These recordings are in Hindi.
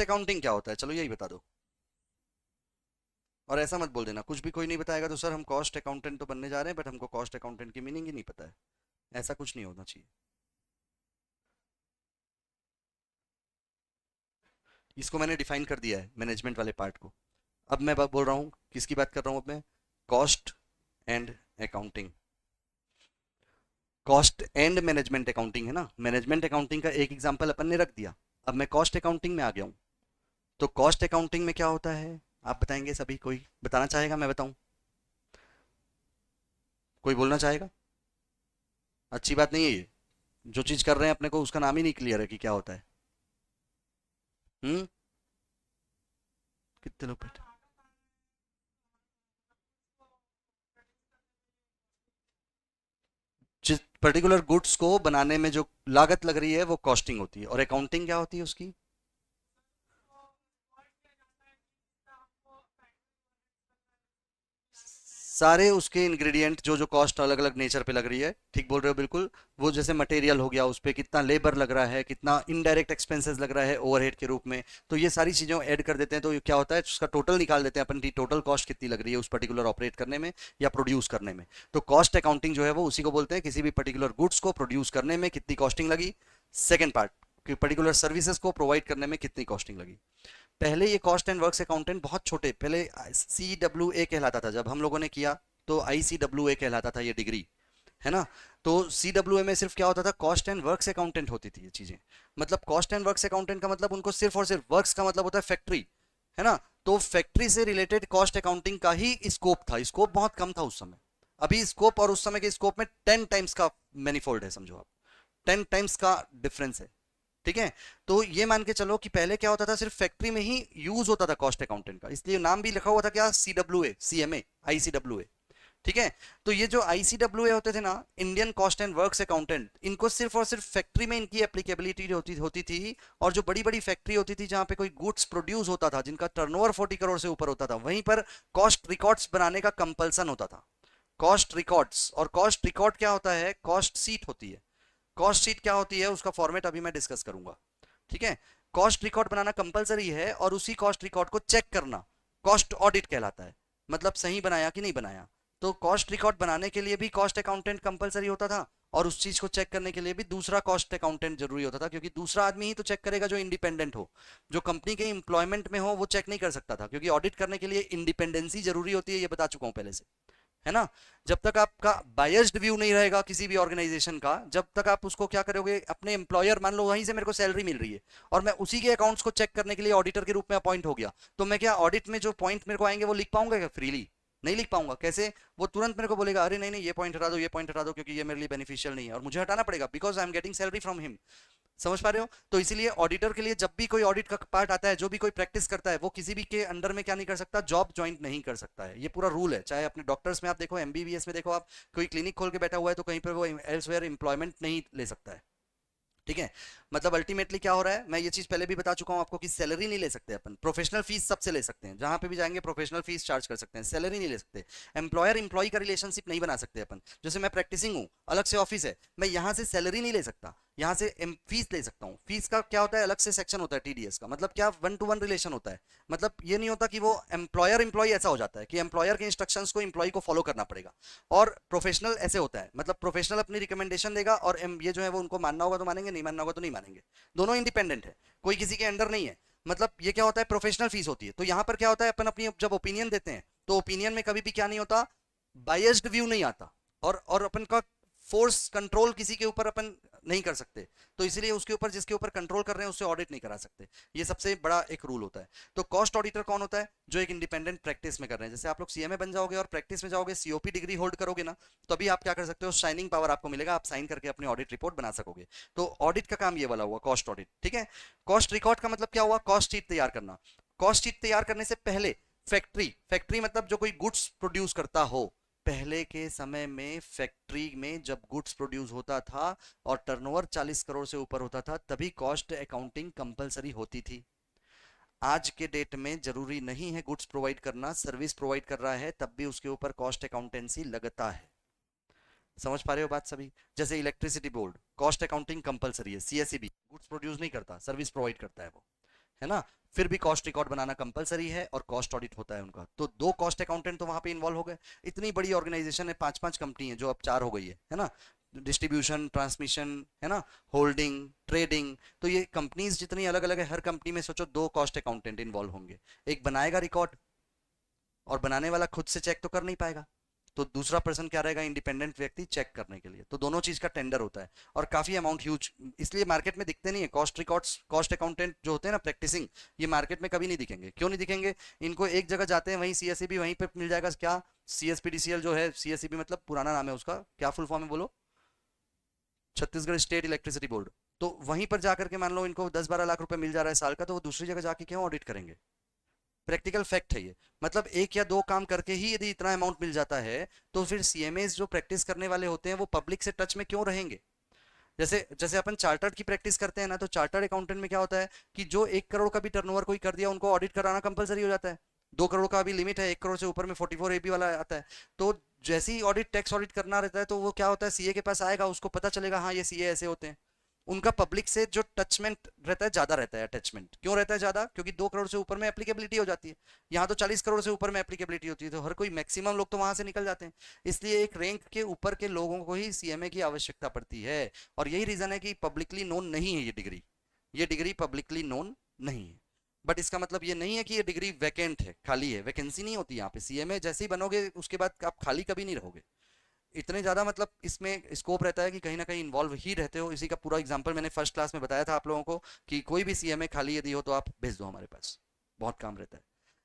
कॉस्ट अकाउंटिंग क्या होता है, चलो यही बता दो। और ऐसा मत बोल देना, कुछ भी कोई नहीं बताएगा तो सर हम कॉस्ट अकाउंटेंट तो बनने जा रहे हैं बट हमको कॉस्ट अकाउंटेंट की मीनिंग ही नहीं पता है। ऐसा कुछ नहीं होना चाहिए। इसको मैंने डिफाइन कर दिया है मैनेजमेंट वाले पार्ट को। अब मैं बोल रहा हूँ किसकी बात कर रहा हूँ, अब मैं cost and accounting. Cost and management accounting है ना, मैनेजमेंट अकाउंटिंग का एक एग्जांपल अपन ने रख दिया। अब मैं कॉस्ट अकाउंटिंग में आ गया हूँ। तो कॉस्ट अकाउंटिंग में क्या होता है आप बताएंगे, सभी कोई बताना चाहेगा, मैं बताऊं? कोई बोलना चाहेगा? अच्छी बात नहीं है ये, जो चीज कर रहे हैं अपने को उसका नाम ही नहीं क्लियर है कि क्या होता है। हम्म। कितने लोग बैठे? जिस पर्टिकुलर गुड्स को बनाने में जो लागत लग रही है वो कॉस्टिंग होती है, और अकाउंटिंग क्या होती है उसकी? सारे उसके इंग्रेडिएंट जो जो कॉस्ट अलग अलग नेचर पे लग रही है, ठीक बोल रहे हो बिल्कुल। वो जैसे मटेरियल हो गया, उस पे कितना लेबर लग रहा है, कितना इनडायरेक्ट एक्सपेंसेस लग रहा है ओवरहेड के रूप में, तो ये सारी चीजें ऐड कर देते हैं तो ये क्या होता है उसका टोटल निकाल देते हैं अपन की टोटल कॉस्ट कितनी लग रही है उस पर्टिकुलर ऑपरेट करने में या प्रोड्यूस करने में। तो कॉस्ट अकाउंटिंग जो है वो उसी को बोलते हैं, किसी भी पर्टिकुलर गुड्स को प्रोड्यूस करने में कितनी कॉस्टिंग लगी। सेकेंड पार्ट, कि पर्टिकुलर सर्विसेज को प्रोवाइड करने में कितनी कॉस्टिंग लगी। पहले ये कॉस्ट एंड वर्क्स अकाउंटेंट बहुत छोटे, पहले CWA कहलाता था जब हम लोगों ने किया, तो ICWA कहलाता था ये डिग्री, है ना। तो CWA में सिर्फ क्या होता था, कॉस्ट एंड वर्क्स अकाउंटेंट होती थी ये चीजें। मतलब कॉस्ट एंड वर्क्स अकाउंटेंट का मतलब उनको सिर्फ और सिर्फ, वर्क्स का मतलब होता है फैक्ट्री, है ना। तो फैक्ट्री से रिलेटेड कॉस्ट अकाउंटिंग का ही स्कोप था, स्कोप बहुत कम था उस समय। अभी स्कोप और उस समय के स्कोप में 10 टाइम्स का मैनीफोल्ड है, समझो आप, 10 टाइम्स का डिफरेंस है। ठीक है। तो ये मान के चलो कि पहले क्या होता था, सिर्फ फैक्ट्री में ही यूज होता था कॉस्ट अकाउंटेंट का, इसलिए नाम भी लिखा हुआ था क्या, CWA, CMA, ICWA। ठीक है। तो ये जो ICWA होते थे ना, Indian cost and works accountant, इनको सिर्फ और सिर्फ फैक्ट्री में इनकी एप्लीकेबिलिटी होती होती थी। और जो बड़ी बड़ी फैक्ट्री होती थी जहां पे कोई गुड्स प्रोड्यूस होता था जिनका टर्नओवर 40 करोड़ से ऊपर होता था, वहीं पर कॉस्ट रिकॉर्ड्स बनाने का कंपल्सन होता था। कॉस्ट रिकॉर्ड्स, और कॉस्ट रिकॉर्ड क्या होता है, कॉस्ट सीट होती है। कॉस्ट शीट क्या होती है उसका फॉर्मेट अभी मैं डिस्कस करूंगा। ठीक है। कॉस्ट रिकॉर्ड बनाना कंपलसरी है, और उसी कॉस्ट रिकॉर्ड को चेक करना कॉस्ट ऑडिट कहलाता है। मतलब सही बनाया कि नहीं बनाया। तो कॉस्ट रिकॉर्ड बनाने के लिए भी कॉस्ट अकाउंटेंट कंपलसरी होता था, और उस चीज को चेक करने के लिए भी दूसरा कॉस्ट अकाउंटेंट जरूरी होता था, क्योंकि दूसरा आदमी ही तो चेक करेगा जो इंडिपेंडेंट हो, जो कंपनी के एम्प्लॉयमेंट में हो वो चेक नहीं कर सकता था, क्योंकि ऑडिट करने के लिए इंडिपेंडेंसी जरूरी होती है, ये बता चुका हूं पहले से, है ना। जब तक आपका बायस्ड व्यू नहीं रहेगा किसी भी ऑर्गेनाइजेशन का, जब तक आप उसको क्या करोगे, अपने एम्प्लॉयर, मान लो वहीं से मेरे को सैलरी मिल रही है और मैं उसी के अकाउंट्स को चेक करने के लिए ऑडिटर के रूप में अपॉइंट हो गया, तो मैं क्या ऑडिट में जो पॉइंट मेरे को आएंगे वो लिख पाऊंगा क्या फ्रीली? नहीं लिख पाऊंगा। कैसे? वो तुरंत मेरे को बोलेगा अरे नहीं नहीं ये पॉइंट हटा दो, ये पॉइंट हटा दो, क्योंकि ये मेरे लिए बेनिफिशियल नहीं है, और मुझे हटाना पड़ेगा because I am getting salary from him. समझ पा रहे हो? तो इसीलिए ऑडिटर के लिए जब भी कोई ऑडिट का पार्ट आता है, जो भी कोई प्रैक्टिस करता है, वो किसी भी के अंडर में क्या नहीं कर सकता, जॉब ज्वाइन नहीं कर सकता है। ये पूरा रूल है, चाहे अपने डॉक्टर्स में आप देखो, MBBS में देखो, आप कोई क्लिनिक खोल के बैठा हुआ है तो कहीं पर वो एल्सवेयर एम्प्लॉयमेंट नहीं ले सकता है। ठीक है। मतलब अल्टीमेटली क्या हो रहा है, मैं ये चीज पहले भी बता चुका हूं आपको कि सैलरी नहीं ले सकते अपन, प्रोफेशनल फीस सबसे ले सकते हैं, जहां पे भी जाएंगे प्रोफेशनल फीस चार्ज कर सकते हैं, सैलरी नहीं ले सकते। एम्प्लॉयर एम्प्लॉय का रिलेशनशिप नहीं बना सकते अपन। जैसे मैं प्रैक्टिसिंग हूँ, अलग से ऑफिस है, मैं यहाँ से सैलरी नहीं ले सकता, यहाँ से फीस ले सकता हूँ। फीस का क्या होता है, अलग से सेक्शन होता है TDS का, मतलब क्या, 1 to 1 रिलेशन होता है। मतलब ये नहीं होता कि वो एम्प्लॉयर एम्प्लॉय ऐसा हो जाता है कि एम्प्लॉयर के इंस्ट्रक्शंस को एम्प्लॉय को फॉलो करना पड़ेगा। और प्रोफेशनल ऐसे होता है, मतलब प्रोफेशनल अपनी रिकमेंडेशन देगा और ये जो है वो उनको मानना होगा तो मानेंगे, नहीं मानना होगा तो नहीं मानेंगे। दोनों इंडिपेंडेंट है, कोई किसी के अंडर नहीं है। मतलब ये क्या होता है, प्रोफेशनल फीस होती है। तो यहां पर क्या होता है, अपन अपनी जब ओपिनियन देते हैं तो ओपिनियन में कभी भी क्या नहीं होता, बायस्ड व्यू नहीं आता। और अपन का फोर्स कंट्रोल किसी के ऊपर अपन नहीं कर सकते। तो इसलिए उसके ऊपर, जिसके ऊपर कंट्रोल कर रहे हैं उससे ऑडिट नहीं करा सकते। ये सबसे बड़ा एक रूल होता है। तो कॉस्ट ऑडिटर कौन होता है, जो एक इंडिपेंडेंट प्रैक्टिस में कर रहे हैं। जैसे आप लोग CMA बन जाओगे और प्रैक्टिस में जाओगे, COP डिग्री होल्ड करोगे ना, तभी आप क्या कर सकते हो, शाइनिंग पावर आपको मिलेगा, आप साइन करके अपनी ऑडिट रिपोर्ट बना सकोगे। तो ऑडिट का काम ये वाला हुआ, कॉस्ट ऑडिट। ठीक है। कॉस्ट रिकॉर्ड का मतलब क्या हुआ, कॉस्ट शीट तैयार करना। कॉस्ट शीट तैयार करने से पहले फैक्ट्री, फैक्ट्री मतलब जो कोई गुड्स प्रोड्यूस करता हो, पहले के समय में फैक्ट्री में जब गुड्स प्रोड्यूस होता था और टर्नओवर 40 करोड़ से ऊपर होता था, तभी कॉस्ट अकाउंटिंग कंपलसरी होती थी। आज के डेट में जरूरी नहीं है गुड्स प्रोवाइड करना, सर्विस प्रोवाइड कर रहा है तब भी उसके ऊपर कॉस्ट अकाउंटेंसी लगता है। समझ पा रहे हो बात सभी? जैसे electricity board, cost accounting compulsory है, CSEB गुड्स प्रोड्यूस नहीं करता, सर्विस प्रोवाइड करता है वो, है ना, फिर भी कॉस्ट रिकॉर्ड बनाना कंपलसरी है और कॉस्ट ऑडिट होता है उनका। तो 2 कॉस्ट अकाउंटेंट तो वहां पे इन्वॉल्व हो गए। इतनी बड़ी ऑर्गेनाइजेशन है, 5-5 कंपनी है, जो अब 4 हो गई है ना, डिस्ट्रीब्यूशन, ट्रांसमिशन, है ना, होल्डिंग, ट्रेडिंग। तो ये कंपनीज जितनी अलग अलग है, हर कंपनी में सोचो 2 कॉस्ट अकाउंटेंट इन्वॉल्व होंगे। एक बनाएगा रिकॉर्ड, और बनाने वाला खुद से चेक तो कर नहीं पाएगा, तो दूसरा पर्सन क्या रहेगा, इंडिपेंडेंट व्यक्ति चेक करने के लिए। तो दोनों चीज का टेंडर होता है, और काफी अमाउंट ह्यूज, इसलिए मार्केट में दिखते नहीं है कॉस्ट रिकॉर्ड्स। कॉस्ट अकाउंटेंट जो होते हैं ना प्रैक्टिसिंग, ये मार्केट में कभी नहीं दिखेंगे। क्यों नहीं दिखेंगे? इनको एक जगह जाते हैं, वहीं सीएसईबी वहीं पे मिल जाएगा। क्या सीएसपीडीसीएल जो है, सीएसईबी मतलब पुराना नाम है उसका, क्या फुल फॉर्म है बोलो? Chhattisgarh state electricity board. तो वहीं पर जाकर के मान लो इनको 10-12 लाख रुपए मिल जा रहा है साल का, तो वो दूसरी जगह जाके क्यों ऑडिट करेंगे? प्रैक्टिकल फैक्ट है ये। मतलब 1 या 2 काम करके ही यदि इतना अमाउंट मिल जाता है, तो फिर सीएमएस जो प्रैक्टिस करने वाले होते हैं वो पब्लिक से टच में क्यों रहेंगे? जैसे जैसे अपन चार्टर्ड की प्रैक्टिस करते हैं ना, तो चार्टर्ड अकाउंटेंट में क्या होता है कि जो 1 करोड़ का भी टर्नओवर कोई कर दिया, उनको ऑडिट कराना कंपलसरी हो जाता है। 2 करोड़ का भी लिमिट है, 1 करोड़ से ऊपर में 44 एपी वाला आता है। तो जैसे ही ऑडिट, टैक्स ऑडिट करना रहता है, तो वो क्या होता है, सीए के पास आएगा, उसको पता चलेगा हाँ ये सीए ऐसे होते हैं। उनका पब्लिक से जो टचमेंट रहता है, ज्यादा रहता है। अटैचमेंट क्यों रहता है ज्यादा? क्योंकि 2 करोड़ से ऊपर में एप्लीकेबिलिटी हो जाती है। यहाँ तो 40 करोड़ से ऊपर में एप्लीकेबिलिटी होती है, तो हर कोई, मैक्सिमम लोग तो वहां से निकल जाते हैं। इसलिए एक रैंक के ऊपर के लोगों को ही सीएमए की आवश्यकता पड़ती है। और यही रीजन है कि पब्लिकली नोन नहीं है ये डिग्री। ये डिग्री पब्लिकली नोन नहीं है। बट इसका मतलब ये नहीं है कि ये डिग्री वैकेंट है, खाली है। वैकेंसी नहीं होती यहाँ पे। सीएमए जैसे ही बनोगे, उसके बाद आप खाली कभी नहीं रहोगे। इतने ज्यादा मतलब इसमें स्कोप रहता है कि कहीं ना कहीं इन्वॉल्व ही रहते हो। इसी का पूरा एग्जांपल मैंने फर्स्ट क्लास में बताया था आप लोगों को, कि कोई भी सीएमए खाली यदि हो तो आप भेज दो हमारे पास, बहुत काम रहता है।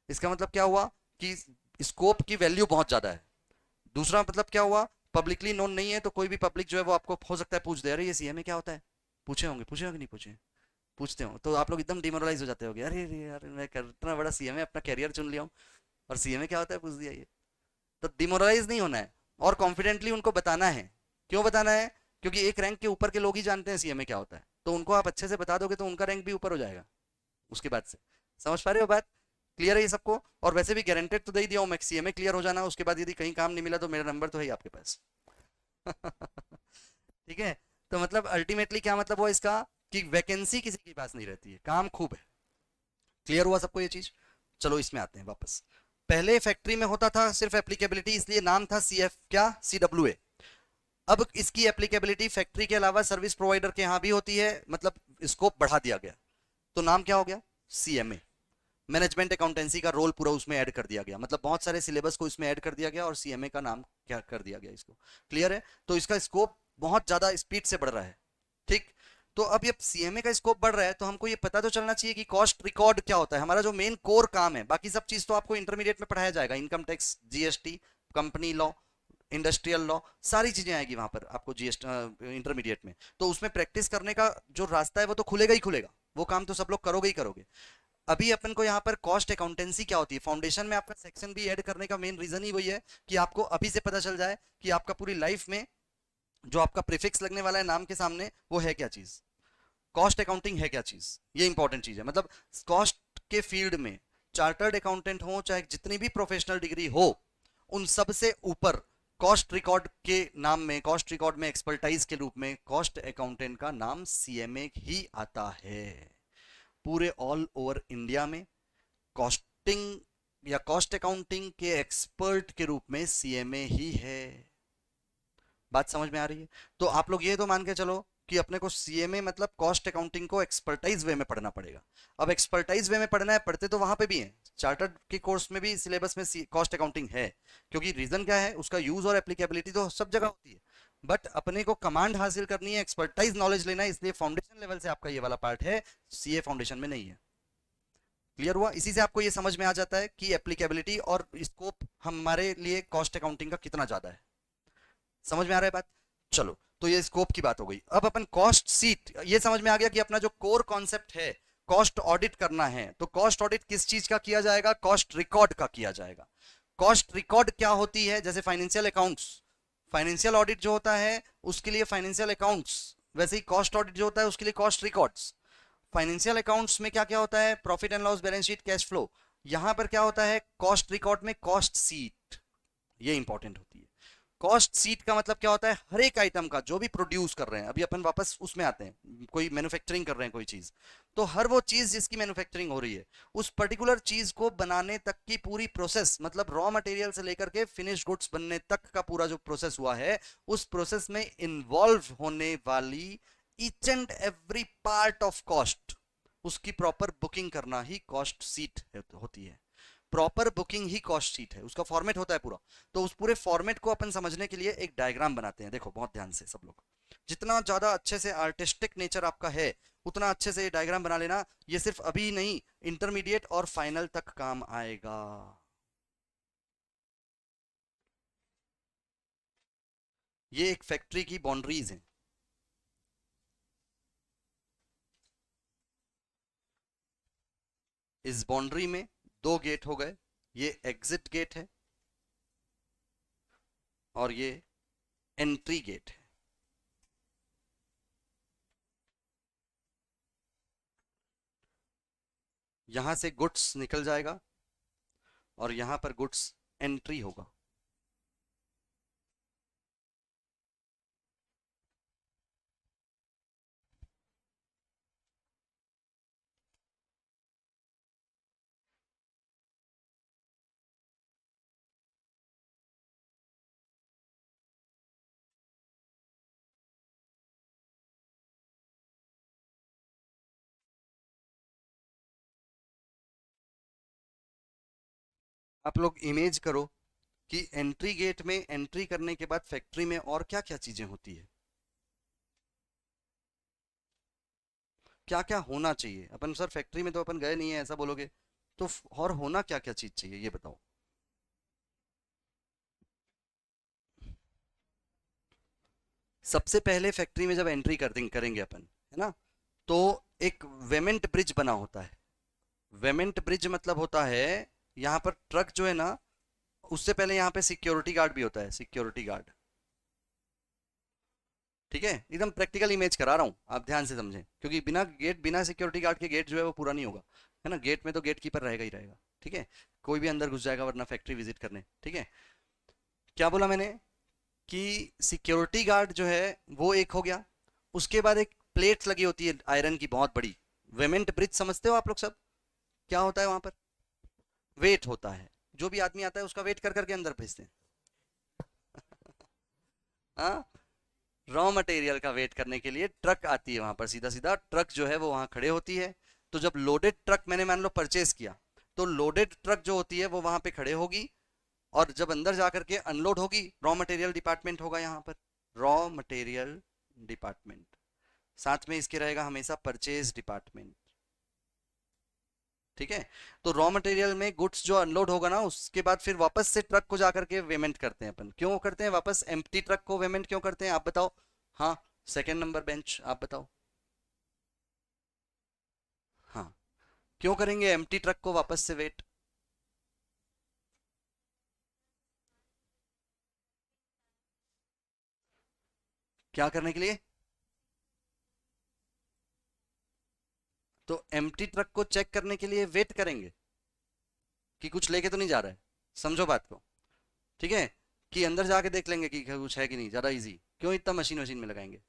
इसका मतलब क्या हुआ कि स्कोप की वैल्यू बहुत ज्यादा है। दूसरा मतलब क्या हुआ, पब्लिकली नोन नहीं है, तो कोई भी पब्लिक जो है वो आपको हो सकता है पूछ दे, अरे ये सीएमए क्या होता है? पूछे होंगे नहीं पूछे? पूछते हो तो आप लोग एकदम डिमोरलाइज हो जाते होगे, अरे अरे यार मैं इतना बड़ा सीएमए अपना कैरियर चुन लिया हूँ, और सीएमए क्या होता है पूछ दिया ये। तो डिमोरलाइज नहीं होना है, और कॉन्फिडेंटली उनको बताना है। क्यों बताना है? क्योंकि एक रैंक के ऊपर के लोग ही जानते हैं सीएमए क्या होता है। तो उनको आप अच्छे से बता दोगे तो उनका रैंक भी ऊपर हो जाएगा उसके बाद से। समझ पा रहे हो बात? क्लियर है ये सबको? और वैसे भी गारंटेड तो दे ही दिया हूँ मैं, सीएमए क्लियर हो जाना, उसके बाद यदि कहीं काम नहीं मिला तो मेरा नंबर तो है ही आपके पास। ठीक है। तो मतलब अल्टीमेटली क्या मतलब हुआ इसका, कि वैकेंसी किसी के पास नहीं रहती है, काम खूब है। क्लियर हुआ सबको ये चीज? चलो इसमें आते हैं वापस। पहले फैक्ट्री में होता था सिर्फ एप्लीकेबिलिटी, इसलिए नाम था सीएफ, क्या, सीडब्ल्यूए। अब इसकी एप्लीकेबिलिटी फैक्ट्री के अलावा सर्विस प्रोवाइडर के यहां भी होती है, मतलब स्कोप बढ़ा दिया गया। तो नाम क्या हो गया, सीएमए। मैनेजमेंट अकाउंटेंसी का रोल पूरा उसमें ऐड कर दिया गया, मतलब बहुत सारे सिलेबस को इसमें ऐड कर दिया गया, और सीएमए का नाम क्या कर दिया गया इसको। क्लियर है? तो इसका स्कोप बहुत ज्यादा स्पीड से बढ़ रहा है। ठीक। तो अब ये सीएमए का स्कोप बढ़ रहा है, तो हमको ये पता तो चलना चाहिए कि कॉस्ट रिकॉर्ड क्या होता है, हमारा जो मेन कोर काम है। बाकी सब चीज तो आपको इंटरमीडिएट में पढ़ाया जाएगा, income tax, GST, company law, industrial law, सारी चीजें आएगी वहां पर आपको जीएसटी इंटरमीडिएट में। तो उसमें प्रैक्टिस करने का जो रास्ता है वो तो खुलेगा ही खुलेगा, वो काम तो सब लोग करोगे ही करोगे। अभी अपन को यहाँ पर कॉस्ट अकाउंटेंसी क्या होती है, फाउंडेशन में आपका सेक्शन भी ऐड करने का मेन रीजन ही वही है, कि आपको अभी से पता चल जाए कि आपका पूरी लाइफ में जो आपका प्रीफिक्स लगने वाला है नाम के सामने, वो है क्या चीज, कॉस्ट अकाउंटिंग है क्या चीज। ये इंपॉर्टेंट चीज है। मतलब कॉस्ट के फील्ड में चार्टर्ड अकाउंटेंट हो, चाहे जितनी भी प्रोफेशनल डिग्री हो, उन सब से ऊपर कॉस्ट रिकॉर्ड के नाम में, कॉस्ट रिकॉर्ड में एक्सपर्टाइज के रूप में कॉस्ट अकाउंटेंट का नाम सीएमए ही आता है। पूरे ऑल ओवर इंडिया में कॉस्टिंग या कॉस्ट अकाउंटिंग के एक्सपर्ट के रूप में सीएमए ही है। बात समझ में आ रही है? तो आप लोग ये तो मान के चलो कि अपने को सीएमए मतलब कॉस्ट अकाउंटिंग को एक्सपर्टाइज वे में पढ़ना पड़ेगा। अब एक्सपर्टाइज वे में पढ़ना है, पढ़ते तो वहां पे भी है, चार्टर्ड के कोर्स में भी सिलेबस में कॉस्ट अकाउंटिंग है। क्योंकि रीजन क्या है, उसका यूज और एप्लीकेबिलिटी तो सब जगह होती है, बट अपने को कमांड हासिल करनी है, एक्सपर्टाइज नॉलेज लेना है, इसलिए फाउंडेशन लेवल से आपका ये वाला पार्ट है, सीए फाउंडेशन में नहीं है। क्लियर हुआ? इसी से आपको ये समझ में आ जाता है कि एप्लीकेबिलिटी और स्कोप हमारे लिए कॉस्ट अकाउंटिंग का कितना ज्यादा है। समझ में आ रहा है बात? चलो, तो ये स्कोप की बात हो गई। अब अपन कॉस्ट सीट, ये समझ में आ गया कि अपना जो कोर कॉन्सेप्ट है कॉस्ट ऑडिट करना है, तो कॉस्ट ऑडिट किस चीज का किया जाएगा, कॉस्ट रिकॉर्ड का किया जाएगा। कॉस्ट रिकॉर्ड क्या होती है, जैसे फाइनेंशियल अकाउंट्स, फाइनेंशियल ऑडिट जो होता है उसके लिए फाइनेंशियल अकाउंट्स, वैसे ही कॉस्ट ऑडिट जो होता है उसके लिए कॉस्ट रिकॉर्ड्स। फाइनेंशियल अकाउंट्स में क्या क्या होता है, profit and loss, balance sheet, cash flow. यहां पर क्या होता है, कॉस्ट रिकॉर्ड में कॉस्ट सीट, ये इंपॉर्टेंट होती है। कॉस्ट सीट का मतलब क्या होता है, हर एक आइटम का जो भी प्रोड्यूस कर रहे हैं, अभी अपन वापस उसमें आते हैं, कोई मैन्युफैक्चरिंग कर रहे हैं कोई चीज, तो हर वो चीज जिसकी मैन्युफैक्चरिंग हो रही है, उस पर्टिकुलर चीज को बनाने तक की पूरी प्रोसेस, मतलब रॉ मटेरियल से लेकर के फिनिश गुड्स बनने तक का पूरा जो प्रोसेस हुआ है, उस प्रोसेस में इन्वॉल्व होने वाली each and every part of cost, उसकी प्रॉपर बुकिंग करना ही कॉस्ट सीट होती है। प्रॉपर बुकिंग ही कॉस्ट शीट है, उसका फॉर्मेट होता है पूरा। तो उस पूरे फॉर्मेट को अपन समझने के लिए एक डायग्राम बनाते हैं, देखो बहुत ध्यान से सब लोग, जितना ज्यादा अच्छे से आर्टिस्टिक नेचर आपका है उतना अच्छे से ये डायग्राम बना लेना, ये सिर्फ अभी नहीं, इंटरमीडिएट और फाइनल तक काम आएगा। ये एक फैक्ट्री की बाउंड्रीज हैं। इस बाउंड्री में दो गेट हो गए, ये एग्जिट गेट है और ये एंट्री गेट है। यहां से गुड्स निकल जाएगा और यहां पर गुड्स एंट्री होगा। आप लोग इमेज करो कि एंट्री गेट में एंट्री करने के बाद फैक्ट्री में और क्या क्या चीजें होती है, क्या क्या होना चाहिए। अपन सर फैक्ट्री में तो अपन गए नहीं है ऐसा बोलोगे, तो और होना क्या क्या चीज चाहिए ये बताओ। सबसे पहले फैक्ट्री में जब एंट्री करेंगे अपन, है ना, तो एक वेमेंट ब्रिज बना होता है। वेमेंट ब्रिज मतलब होता है, यहाँ पर ट्रक जो है ना, उससे पहले यहाँ पे सिक्योरिटी गार्ड भी होता है, सिक्योरिटी गार्ड। ठीक है, एकदम प्रैक्टिकल इमेज करा रहा हूँ, आप ध्यान से समझें, क्योंकि बिना गेट, बिना सिक्योरिटी गार्ड के गेट जो है वो पूरा नहीं होगा, है ना, गेट में तो गेट कीपर रहेगा ही रहेगा। ठीक है, कोई भी अंदर घुस जाएगा वरना फैक्ट्री विजिट करने। ठीक है, क्या बोला मैंने कि सिक्योरिटी गार्ड जो है वो एक हो गया, उसके बाद एक प्लेट लगी होती है आयरन की बहुत बड़ी, वेमेंट ब्रिज समझते हो आप लोग सब, क्या होता है वहां पर, वेट होता है, जो भी आदमी आता है उसका वेट कर करके अंदर भेजते हैं। हाँ, रॉ मटेरियल का वेट करने के लिए ट्रक आती है वहां पर, सीधा सीधा ट्रक जो है वो वहां खड़े होती है। तो जब लोडेड ट्रक मैंने मान लो परचेज किया, तो लोडेड ट्रक जो होती है वो वहां पे खड़े होगी, और जब अंदर जाकर के अनलोड होगी, रॉ मटेरियल डिपार्टमेंट होगा यहाँ पर, रॉ मटेरियल डिपार्टमेंट, साथ में इसके रहेगा हमेशा परचेज डिपार्टमेंट। ठीक है, तो रॉ मटेरियल में गुड्स जो अनलोड होगा ना, उसके बाद फिर वापस से ट्रक को जाकर के पेमेंट करते हैं अपन, क्यों करते हैं वापस एम्प्टी ट्रक को पेमेंट क्यों करते हैं आप बताओ। हाँ, सेकंड नंबर बेंच आप बताओ। हाँ, क्यों करेंगे एम्प्टी ट्रक को वापस से वेट, क्या करने के लिए, तो एम्प्टी ट्रक को चेक करने के लिए वेट करेंगे कि कुछ लेके तो नहीं जा रहा है, समझो बात को। ठीक है, कि अंदर जाके देख लेंगे कि कुछ है कि नहीं, ज़्यादा इजी, क्यों इतना मशीन मशीन में लगाएंगे,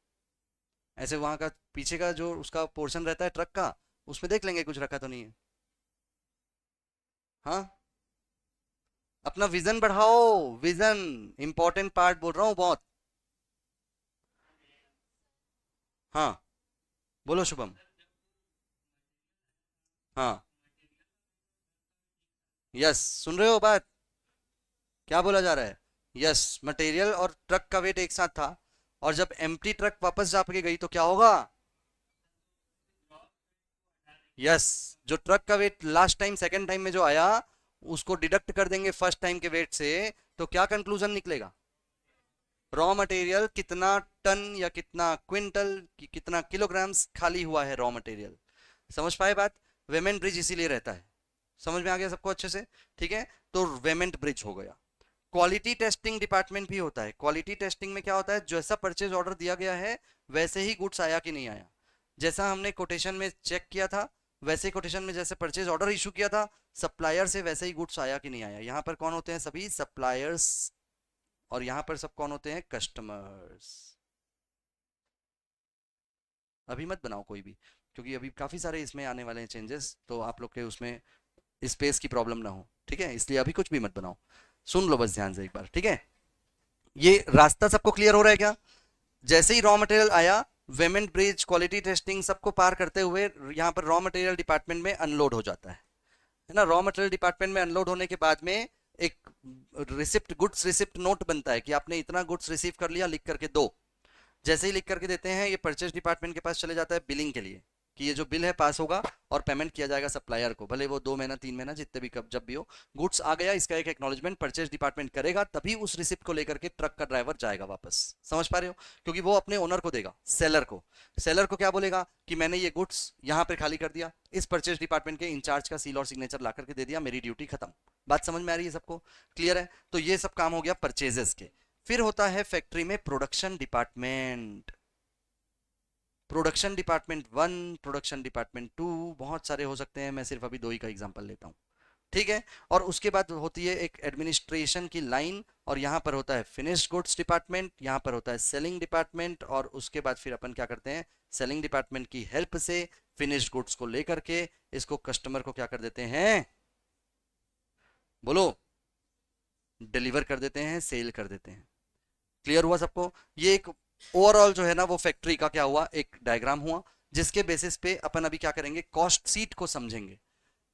ऐसे वहां का पीछे का जो उसका पोर्शन रहता है ट्रक का, उसमें देख लेंगे कुछ रखा तो नहीं है। हाँ, अपना विजन बढ़ाओ, विजन इंपॉर्टेंट पार्ट बोल रहा हूँ बहुत। हाँ, बोलो शुभम। हाँ, यस, सुन रहे हो बात, क्या बोला जा रहा है, यस, मटेरियल और ट्रक का वेट एक साथ था, और जब एम्प्टी ट्रक वापस जा के गई तो क्या होगा, यस, जो ट्रक का weight last time second time में जो आया, उसको डिडक्ट कर देंगे फर्स्ट टाइम के वेट से, तो क्या कंक्लूजन निकलेगा, रॉ मटेरियल कितना टन या कितना क्विंटल कितना किलोग्राम्स खाली हुआ है रॉ मटेरियल। समझ पाए बात, वेमेंट ब्रिज इसीलिए रहता है, समझ में आ गया सबको अच्छे से। ठीक है, तो वेमेंट ब्रिज हो गया। क्वालिटी टेस्टिंग डिपार्टमेंट भी होता है, क्वालिटी टेस्टिंग में क्या होता है, जैसा परचेज ऑर्डर दिया गया है वैसे ही गुड्स आया कि नहीं आया, जैसा हमने कोटेशन में चेक किया था, वैसे कोटेशन में जैसे परचेज ऑर्डर इशू किया था सप्लायर से, वैसे ही गुड्स आया कि नहीं आया। यहाँ पर कौन होते हैं, सभी सप्लायर्स और यहां पर सब कौन होते हैं? कस्टमर्स। अभी मत बनाओ कोई भी, क्योंकि अभी काफी सारे इसमें आने वाले हैं चेंजेस, तो आप लोग के उसमें स्पेस की प्रॉब्लम ना हो, ठीक है, इसलिए अभी कुछ भी मत बनाओ। सुन लो बस ध्यान से एक बार, ठीक है। ये रास्ता सबको क्लियर हो रहा है क्या? जैसे ही रॉ मटेरियल आया, वेमेंट ब्रिज, क्वालिटी टेस्टिंग सबको पार करते हुए यहाँ पर रॉ मटेरियल डिपार्टमेंट में अनलोड हो जाता है ना। रॉ मटेरियल डिपार्टमेंट में अनलोड होने के बाद में एक रिसिप्ट, गुड्स रिसिप्ट नोट बनता है कि आपने इतना गुड्स रिसीव कर लिया, लिख करके दो। जैसे ही लिख करके देते हैं, ये परचेज डिपार्टमेंट के पास चले जाता है बिलिंग के लिए, कि ये जो बिल है पास होगा और पेमेंट किया जाएगा सप्लायर को, भले वो 2 महीना 3 महीना जितने भी कब जब भी हो। गुड्स आ गया, इसका एक एक्नॉलेजमेंट परचेज डिपार्टमेंट करेगा, तभी उस रिसिप्ट को लेकर के ट्रक का ड्राइवर जाएगा वापस। समझ पा रहे हो? क्योंकि वो अपने ओनर को देगा, सेलर को। सेलर को क्या बोलेगा कि मैंने ये गुड्स यहाँ पर खाली कर दिया, इस परचेज डिपार्टमेंट के इंचार्ज का सील और सिग्नेचर ला करके दे दिया, मेरी ड्यूटी खत्म। बात समझ में आ रही है सबको? क्लियर है? तो ये सब काम हो गया परचेजेस के। फिर होता है फैक्ट्री में production department. Production department 1, production department 2, बहुत सारे हो सकते हैं, मैं सिर्फ अभी 2 ही का एग्जांपल लेता हूं, ठीक है। और उसके बाद होती है एक एडमिनिस्ट्रेशन की लाइन, और यहां पर होता है फिनिश्ड गुड्स डिपार्टमेंट, यहां पर होता है सेलिंग डिपार्टमेंट, और उसके बाद फिर अपन क्या करते हैं, सेलिंग डिपार्टमेंट की हेल्प से फिनिश्ड गुड्स को लेकर के इसको कस्टमर को क्या कर देते हैं, बोलो, डिलीवर कर देते हैं, सेल कर देते हैं। क्लियर हुआ सबको? ये एक ओवरऑल जो है ना, वो फैक्ट्री का क्या हुआ, एक डायग्राम हुआ, जिसके बेसिस पे अपन अभी क्या करेंगे, कॉस्ट सीट को समझेंगे।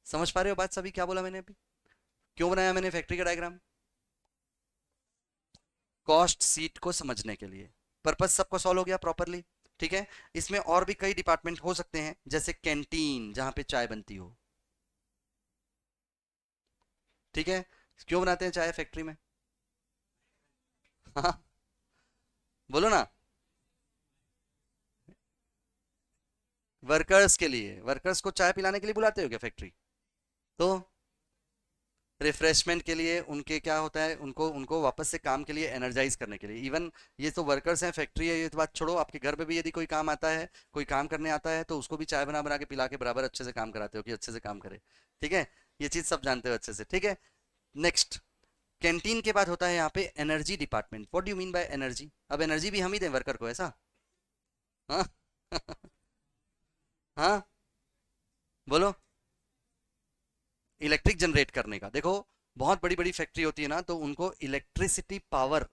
समझ पा रहे हो बात सभी? क्या बोला मैंने अभी? क्यों बनाया मैंने फैक्ट्री का डायग्राम? कॉस्ट सीट को समझने के लिए। पर्पस सबको सॉल्व हो गया प्रॉपरली? ठीक है। इसमें और भी कई डिपार्टमेंट हो सकते हैं, जैसे कैंटीन जहां पे चाय बनती हो, ठीक है। क्यों बनाते हैं चाय फैक्ट्री में? हाँ, बोलो ना। वर्कर्स के लिए, वर्कर्स को चाय पिलाने के लिए बुलाते हो क्या फैक्ट्री? तो रिफ्रेशमेंट के लिए, उनके क्या होता है, उनको उनको वापस से काम के लिए एनर्जाइज करने के लिए। इवन ये तो वर्कर्स हैं, फैक्ट्री है, ये तो बात छोड़ो, आपके घर पे भी यदि कोई काम आता है, कोई काम करने आता है, तो उसको भी चाय बना बना के पिला के बराबर अच्छे से काम कराते हो कि अच्छे से काम करे, ठीक है। ये चीज सब जानते हो अच्छे से, ठीक है। नेक्स्ट, कैंटीन के बाद होता है यहाँ पे energy department. What do you mean by energy? अब एनर्जी भी हम ही दें वर्कर को, ऐसा? हाँ। हाँ, बोलो। इलेक्ट्रिक जनरेट करने का, देखो, बहुत बड़ी बड़ी फैक्ट्री होती है ना, तो उनको इलेक्ट्रिसिटी पावर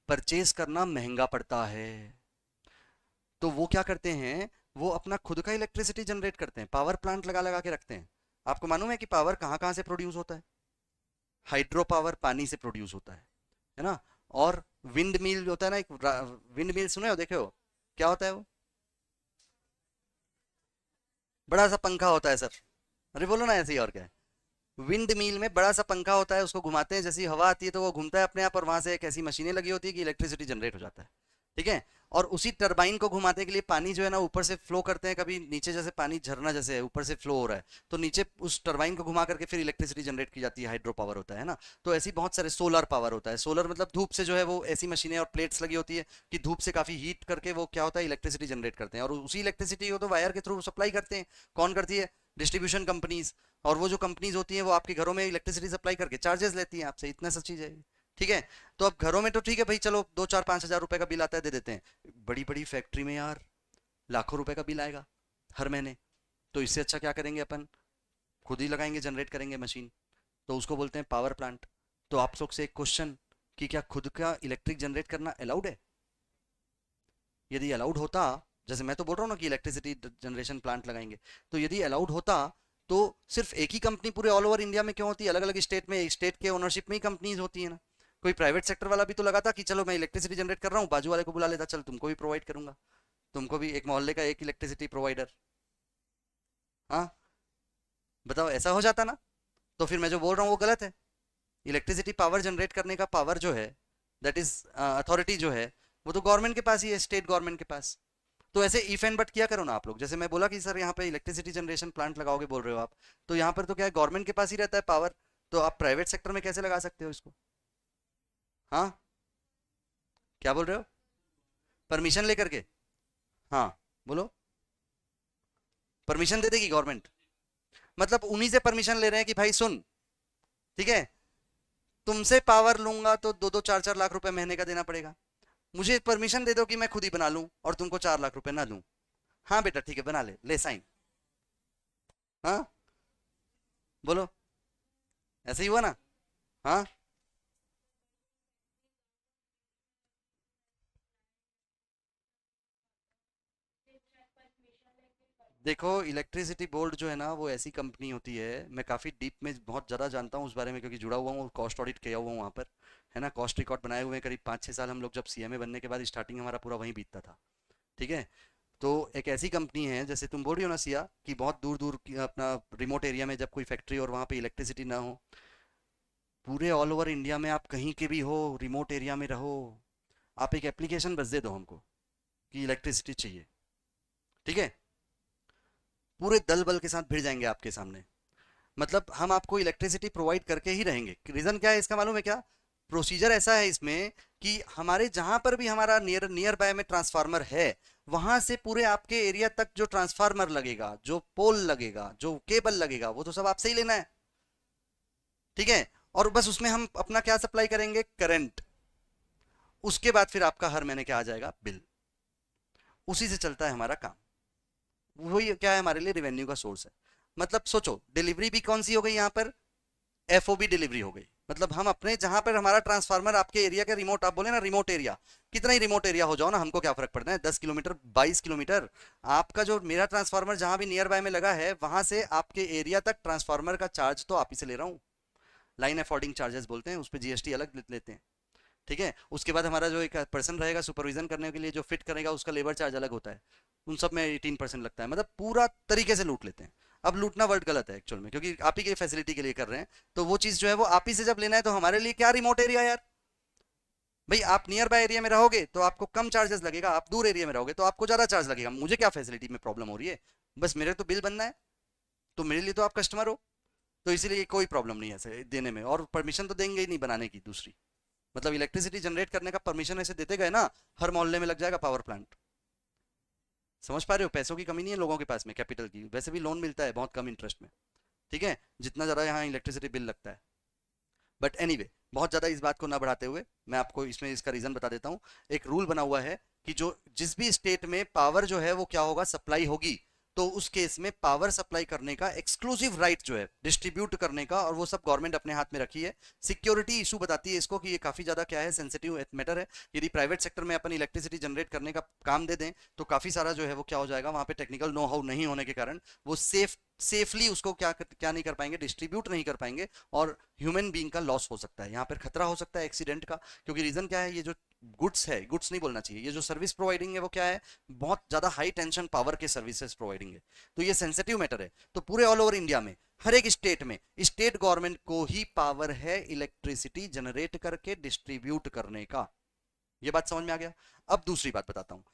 परचेज करना महंगा पड़ता है। तो वो क्या करते हैं, वो अपना खुद का इलेक्ट्रिसिटी जनरेट करते हैं, पावर प्लांट लगा लगा के रखते हैं। आपको मालूम है कि पावर कहाँ कहाँ से प्रोड्यूस होता है? हाइड्रो पावर पानी से प्रोड्यूस होता है ना। और विंड मिल होता है ना, एक विंड मिल सुने हो, देखे हो? क्या होता है वो? बड़ा सा पंखा होता है सर। अरे बोलो ना ऐसे ही, और क्या है? विंड मिल में बड़ा सा पंखा होता है, उसको घुमाते हैं, जैसी हवा आती है तो वो घूमता है अपने आप, और वहां से एक ऐसी मशीनें लगी होती है कि इलेक्ट्रिसिटी जनरेट हो जाता है, ठीक है। और उसी टरबाइन को घुमाने के लिए पानी जो है ना, ऊपर से फ्लो करते हैं, कभी नीचे जैसे पानी झरना जैसे है, ऊपर से फ्लो हो रहा है, तो नीचे उस टरबाइन को घुमा करके फिर इलेक्ट्रिसिटी जनरेट की जाती है, हाइड्रो पावर होता है ना। तो ऐसी बहुत सारे, सोलर पावर होता है, सोलर मतलब धूप से जो है, वो ऐसी मशीनें और प्लेट्स लगी होती है कि धूप से काफी हीट करके वो क्या होता है, इलेक्ट्रिसिटी जनरेट करते हैं, और उसी इलेक्ट्रिसिटी को तो वायर के थ्रू सप्लाई करते हैं। कौन करती है? Distribution companies. और वो जो कंपनीज होती हैं, वो आपके घरों में इलेक्ट्रिसिटी सप्लाई करके चार्जेस लेती हैं आपसे, इतना सा चीज है, ठीक है। तो अब घरों में तो ठीक है भाई, चलो 2 4 5 हज़ार रुपए का बिल आता है, दे देते हैं। बड़ी बड़ी फैक्ट्री में यार लाखों रुपए का बिल आएगा हर महीने। तो इससे अच्छा क्या करेंगे अपन, खुद ही लगाएंगे, जनरेट करेंगे मशीन। तो उसको बोलते हैं पावर प्लांट। तो आप लोग से एक क्वेश्चन, कि क्या खुद का इलेक्ट्रिक जनरेट करना अलाउड है? यदि अलाउड होता, जैसे मैं तो बोल रहा हूँ ना कि इलेक्ट्रिसिटी जनरेशन प्लांट लगाएंगे, तो यदि अलाउड होता, तो सिर्फ एक ही कंपनी पूरे ऑल ओवर इंडिया में क्यों होती है? अलग अलग स्टेट में, स्टेट के ओनरशिप में ही कंपनीज होती है ना। कोई प्राइवेट सेक्टर वाला भी तो लगाता कि चलो मैं इलेक्ट्रिसिटी जनरेट कर रहा हूँ, बाजू वाले को बुला लेता, चल तुमको भी प्रोवाइड करूंगा, तुमको भी एक मोहल्ले का एक इलेक्ट्रिसिटी प्रोवाइडर। हाँ, बताओ, ऐसा हो जाता ना। तो फिर मैं जो बोल रहा हूँ वो गलत है। इलेक्ट्रिसिटी पावर जनरेट करने का पावर जो है, दैट इज अथॉरिटी जो है, वो तो गवर्नमेंट के पास ही है, स्टेट गवर्नमेंट के पास। तो ऐसे इफ एंड बट किया करो ना आप लोग। जैसे मैं बोला कि सर यहाँ पे इलेक्ट्रिसिटी जनरेशन प्लांट लगाओगे बोल रहे हो आप, तो यहाँ पर तो क्या है, गवर्नमेंट के पास ही रहता है पावर। तो आप प्राइवेट सेक्टर में कैसे लगा सकते हो इसको? हाँ, क्या बोल रहे हो? परमिशन लेकर के? हाँ, बोलो। परमिशन दे देगी गवर्नमेंट? मतलब उन्हीं से परमिशन ले रहे हैं कि भाई सुन, ठीक है, तुमसे पावर लूंगा तो 2-2 4-4 लाख रुपए महीने का देना पड़ेगा। मुझे परमिशन दे दो कि मैं खुद ही बना लूं और तुमको 4 लाख रुपए ना दूं। हाँ बेटा ठीक है, बना ले साइन। हाँ बोलो, ऐसे ही हुआ ना। हाँ देखो, इलेक्ट्रिसिटी बोर्ड जो है ना वो ऐसी कंपनी होती है, मैं काफ़ी डीप में बहुत ज़्यादा जानता हूँ उस बारे में, क्योंकि जुड़ा हुआ हूँ, कॉस्ट ऑडिट किया हुआ हूँ वहाँ पर। है ना, कॉस्ट रिकॉर्ड बनाए हुए हैं करीब 5-6 साल। हम लोग जब सीएमए बनने के बाद स्टार्टिंग हमारा पूरा वहीं बीतता था। ठीक है। तो एक ऐसी कंपनी है, जैसे तुम बोल रही हो ना सिया, कि बहुत दूर दूर अपना रिमोट एरिया में जब कोई फैक्ट्री और वहाँ पे इलेक्ट्रिसिटी ना हो, पूरे ऑल ओवर इंडिया में आप कहीं के भी हो, रिमोट एरिया में रहो, आप एक एप्लीकेशन बस दे दो हमको कि इलेक्ट्रिसिटी चाहिए, ठीक है, पूरे दल बल के साथ भिड़ जाएंगे आपके सामने। मतलब हम आपको इलेक्ट्रिसिटी प्रोवाइड करके ही रहेंगे। रीजन क्या है इसका मालूम है क्या? प्रोसीजर ऐसा है इसमें कि हमारे जहां पर भी हमारा नियर बाय में ट्रांसफार्मर है, वहां से पूरे आपके एरिया तक जो ट्रांसफार्मर लगेगा, जो पोल लगेगा, जो केबल लगेगा, वो तो सब आपसे ही लेना है। ठीक है। और बस उसमें हम अपना क्या सप्लाई करेंगे? करंट। उसके बाद फिर आपका हर महीने क्या आ जाएगा? बिल। उसी से चलता है हमारा काम। वही क्या है हमारे लिए? रेवेन्यू का सोर्स है। मतलब सोचो, डिलीवरी भी कौन सी हो गई यहाँ पर? एफओबी डिलीवरी हो गई। मतलब हम अपने जहां पर हमारा ट्रांसफार्मर, आपके एरिया के रिमोट, आप बोले ना रिमोट एरिया, कितना ही रिमोट एरिया हो जाओ ना, हमको क्या फर्क पड़ता है? 10 किलोमीटर, 22 किलोमीटर, आपका जो मेरा ट्रांसफार्मर जहां भी नियर बाय में लगा है, वहां से आपके एरिया तक ट्रांसफार्मर का चार्ज तो आप ही से ले रहा हूँ। लाइन अफोर्डिंग चार्जेस बोलते हैं, उस पर जीएसटी अलग लेते हैं। ठीक है। उसके बाद हमारा जो एक पर्सन रहेगा सुपरविजन करने के लिए, जो फिट करेगा, उसका लेबर चार्ज अलग होता है। उन सब में 18% लगता है। मतलब पूरा तरीके से लूट लेते हैं। अब लूटना वर्ड गलत है एक्चुअल में, क्योंकि आप ही की फैसिलिटी के लिए कर रहे हैं। तो वो चीज़ जो है वो आप ही से जब लेना है, तो हमारे लिए क्या रिमोट एरिया यार। भाई आप नियर बाय एरिया में रहोगे तो आपको कम चार्जेस लगेगा, आप दूर एरिया में रहोगे तो आपको ज़्यादा चार्ज लगेगा। मुझे क्या फैसिलिटी में प्रॉब्लम हो रही है? बस मेरे तो बिल बनना है, तो मेरे लिए तो आप कस्टमर हो। तो इसीलिए कोई प्रॉब्लम नहीं है ऐसे देने में, और परमिशन तो देंगे ही नहीं बनाने की दूसरी। मतलब इलेक्ट्रिसिटी जनरेट करने का परमिशन ऐसे देते गए ना, हर मोहल्ले में लग जाएगा पावर प्लांट। समझ पा रहे हो? पैसों की कमी नहीं है लोगों के पास में, कैपिटल की। वैसे भी लोन मिलता है बहुत कम इंटरेस्ट में। ठीक है। जितना ज़्यादा यहाँ इलेक्ट्रिसिटी बिल लगता है। बट एनीवे, बहुत ज़्यादा इस बात को ना बढ़ाते हुए मैं आपको इसमें इसका रीज़न बता देता हूँ। एक रूल बना हुआ है कि जो जिस भी स्टेट में पावर जो है वो क्या होगा? सप्लाई होगी, तो उस केस में पावर सप्लाई करने का एक्सक्लूसिव राइट जो है डिस्ट्रीब्यूट करने का, और वो सब गवर्नमेंट अपने हाथ में रखी है। सिक्योरिटी इशू बताती है इसको कि ये काफ़ी ज़्यादा क्या है, सेंसिटिव मैटर है। यदि प्राइवेट सेक्टर में अपन इलेक्ट्रिसिटी जनरेट करने का काम दे दें, तो काफ़ी सारा जो है वो क्या हो जाएगा, वहाँ पे टेक्निकल नो हाउ नहीं होने के कारण वो सेफली उसको क्या नहीं कर पाएंगे, डिस्ट्रीब्यूट नहीं कर पाएंगे। और ह्यूमन बीइंग का लॉस हो सकता है, यहाँ पर खतरा हो सकता है एक्सीडेंट का। क्योंकि रीजन क्या है, ये जो गुड्स है, गुड्स नहीं बोलना चाहिए, ये जो सर्विस प्रोवाइडिंग है वो क्या है, बहुत ज्यादा हाई टेंशन पावर के सर्विसेज प्रोवाइडिंग है। तो ये सेंसिटिव मैटर है। तो पूरे ऑल ओवर इंडिया में हर एक स्टेट में स्टेट गवर्नमेंट को ही पावर है इलेक्ट्रिसिटी जनरेट करके डिस्ट्रीब्यूट करने का। ये बात समझ में आ गया? अब दूसरी बात बताता हूँ।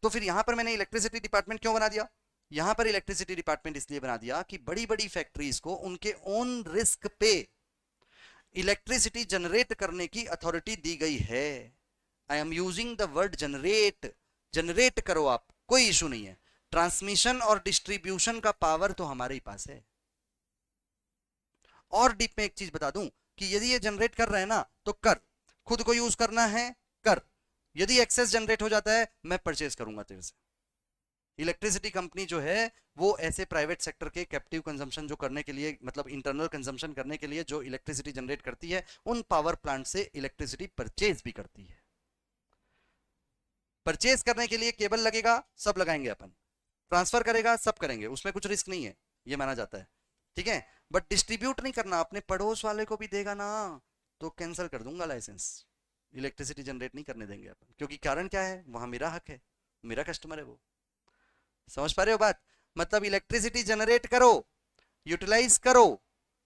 तो फिर यहां पर मैंने इलेक्ट्रिसिटी डिपार्टमेंट क्यों बना दिया? यहां पर इलेक्ट्रिसिटी डिपार्टमेंट इसलिए बना दिया कि बड़ी बड़ी फैक्ट्रीज को उनके ओन रिस्क पे इलेक्ट्रिसिटी जनरेट करने की अथॉरिटी दी गई है। I am using the word generate. Generate करो आप, कोई इशू नहीं है। ट्रांसमिशन और डिस्ट्रीब्यूशन का पावर तो हमारे ही पास है। और डीप में एक चीज बता दूं कि यदि ये जनरेट कर रहे हैं ना, तो कर, खुद को यूज करना है कर। यदि एक्सेस जनरेट हो जाता है, मैं परचेज करूंगा तेरे से। इलेक्ट्रिसिटी कंपनी जो है वो ऐसे प्राइवेट सेक्टर के कैप्टिव कंजम्पशन जो करने के लिए, मतलब इंटरनल कंजम्पशन करने के लिए जो इलेक्ट्रिसिटी जनरेट करती है, उन पावर प्लांट से इलेक्ट्रिसिटी परचेज भी करती है। परचेज करने के लिए केबल लगेगा, सब लगाएंगे अपन। ट्रांसफर करेगा, सब करेंगे, उसमें कुछ रिस्क नहीं है, ये माना जाता है। ठीक है। बट डिस्ट्रीब्यूट नहीं करना, अपने पड़ोस वाले को भी देगा ना, तो कैंसिल कर दूंगा लाइसेंस। इलेक्ट्रिसिटी जनरेट नहीं करने देंगे अपन, क्योंकि कारण क्या है, वहां मेरा हक है, मेरा कस्टमर है वो। समझ पा रहे हो बात? मतलब इलेक्ट्रिसिटी जनरेट करो, यूटिलाइज करो,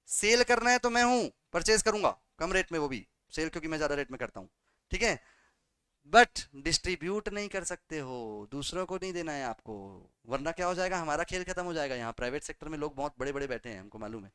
सेल करना है तो मैं हूं, परचेज करूंगा कम रेट में, वो भी सेल क्योंकि मैं ज्यादा रेट में करता हूं। ठीक है। बट डिस्ट्रीब्यूट नहीं कर सकते हो, दूसरों को नहीं देना है आपको। वरना क्या हो जाएगा, हमारा खेल खत्म हो जाएगा। यहाँ प्राइवेट सेक्टर में लोग बहुत बड़े बड़े बैठे हैं, हमको मालूम है।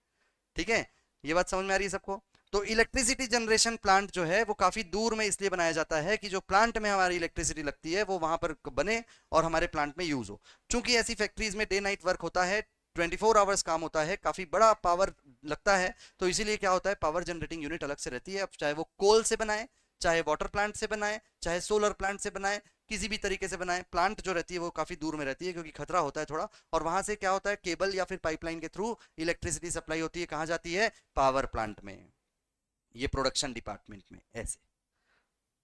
ठीक है। ये बात समझ में आ रही है सबको? तो इलेक्ट्रिसिटी जनरेशन प्लांट जो है वो काफी दूर में इसलिए बनाया जाता है कि जो प्लांट में हमारी इलेक्ट्रिसिटी लगती है वो वहां पर बने और हमारे प्लांट में यूज हो। चूंकि ऐसी फैक्ट्रीज में डे नाइट वर्क होता है, 24 आवर्स काम होता है, काफी बड़ा पावर लगता है। तो इसीलिए क्या होता है, पावर जनरेटिंग यूनिट अलग से रहती है। अब चाहे वो कोल से बनाए, चाहे वाटर प्लांट से बनाए, चाहे सोलर प्लांट से बनाए, किसी भी तरीके से बनाए, प्लांट जो रहती है वो काफी दूर में रहती है क्योंकि खतरा होता है थोड़ा। और वहां से क्या होता है, केबल या फिर पाइपलाइन के थ्रू इलेक्ट्रिसिटी सप्लाई होती है, कहाँ जाती है, पावर प्लांट में, ये प्रोडक्शन डिपार्टमेंट में। ऐसे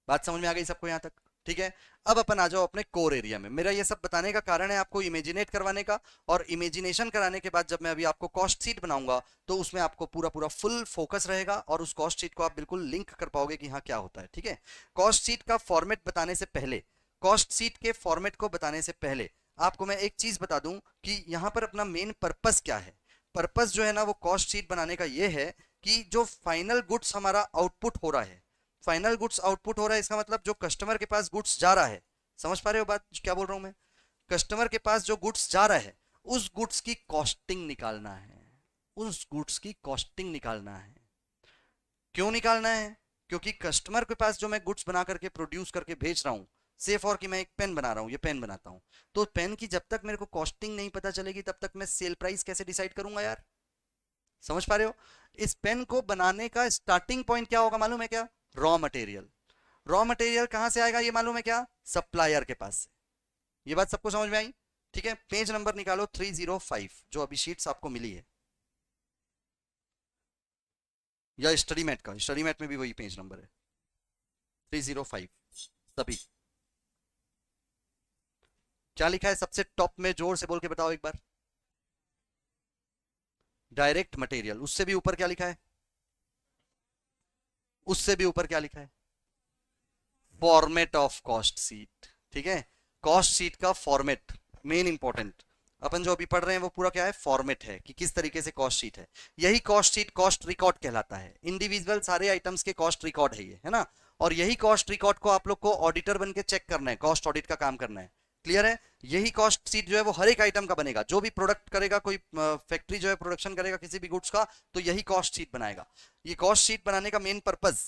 बात समझ में आ गई सबको यहाँ तक? ठीक है। अब अपन आ जाओ अपने कोर एरिया में। मेरा ये सब बताने का कारण है आपको इमेजिनेट करवाने का, और इमेजिनेशन कराने के बाद जब मैं अभी आपको कॉस्ट शीट बनाऊंगा तो उसमें आपको पूरा पूरा फुल फोकस रहेगा और उस कॉस्ट शीट को आप बिल्कुल लिंक कर पाओगे कि हाँ क्या होता है। ठीक है। कॉस्ट शीट का फॉर्मेट बताने से पहले, कॉस्ट शीट के फॉर्मेट को बताने से पहले आपको मैं एक चीज बता दूं कि यहाँ पर अपना मेन पर्पस क्या है। पर्पस जो है ना वो कॉस्ट शीट बनाने का ये है कि जो फाइनल गुड्स हमारा आउटपुट हो रहा है, फाइनल गुड्स आउटपुट हो रहा है, इसका मतलब जो कस्टमर के पास गुड्स जा रहा है, समझ पा रहे हो बात क्या बोल रहा हूं मैं? कस्टमर के पास जो गुड्स जा रहा है उस गुड्स की कॉस्टिंग निकालना है, उस गुड्स की कॉस्टिंग निकालना है। क्यों निकालना है? क्योंकि कस्टमर के पास जो मैं गुड्स बना करके प्रोड्यूस करके भेज रहा हूं, से फॉर कि मैं एक पेन बना रहा हूं, ये पेन बनाता हूं, तो पेन की जब तक मेरे को कॉस्टिंग नहीं पता चलेगी तब तक मैं सेल प्राइस कैसे डिसाइड करूंगा यार? समझ पा रहे हो? इस पेन को बनाने का स्टार्टिंग पॉइंट क्या होगा मालूम है क्या? Raw material. रॉ मटेरियल कहां से आएगा ये मालूम है क्या? सप्लायर के पास से। ये बात सबको समझ में आई? ठीक है। पेज नंबर निकालो 305, जो अभी शीट्स आपको मिली है, या स्टडी मैट का, स्टडी मैट में भी वही पेज नंबर है 305। सभी क्या लिखा है सबसे टॉप में, जोर से बोल के बताओ एक बार। Direct material. उससे भी ऊपर क्या लिखा है? उससे भी ऊपर क्या लिखा है? Format of cost sheet. ठीक है। कॉस्ट शीट का फॉर्मेट मेन इंपॉर्टेंट। अपन जो अभी पढ़ रहे हैं वो पूरा क्या है, फॉर्मेट है कि किस तरीके से कॉस्ट शीट है। यही कॉस्ट शीट कॉस्ट रिकॉर्ड कहलाता है। इंडिविजुअल सारे आइटम्स के कॉस्ट रिकॉर्ड है ये, है ना। और यही कॉस्ट रिकॉर्ड को आप लोग को ऑडिटर बन के चेक करना है, कॉस्ट ऑडिट का काम करना है। क्लियर है? यही कॉस्ट शीट जो है वो हर एक आइटम का बनेगा, जो भी प्रोडक्ट करेगा, कोई फैक्ट्री जो है प्रोडक्शन करेगा किसी भी गुड्स का, तो यही कॉस्ट शीट बनाएगा। ये कॉस्ट शीट बनाने का मेन पर्पज,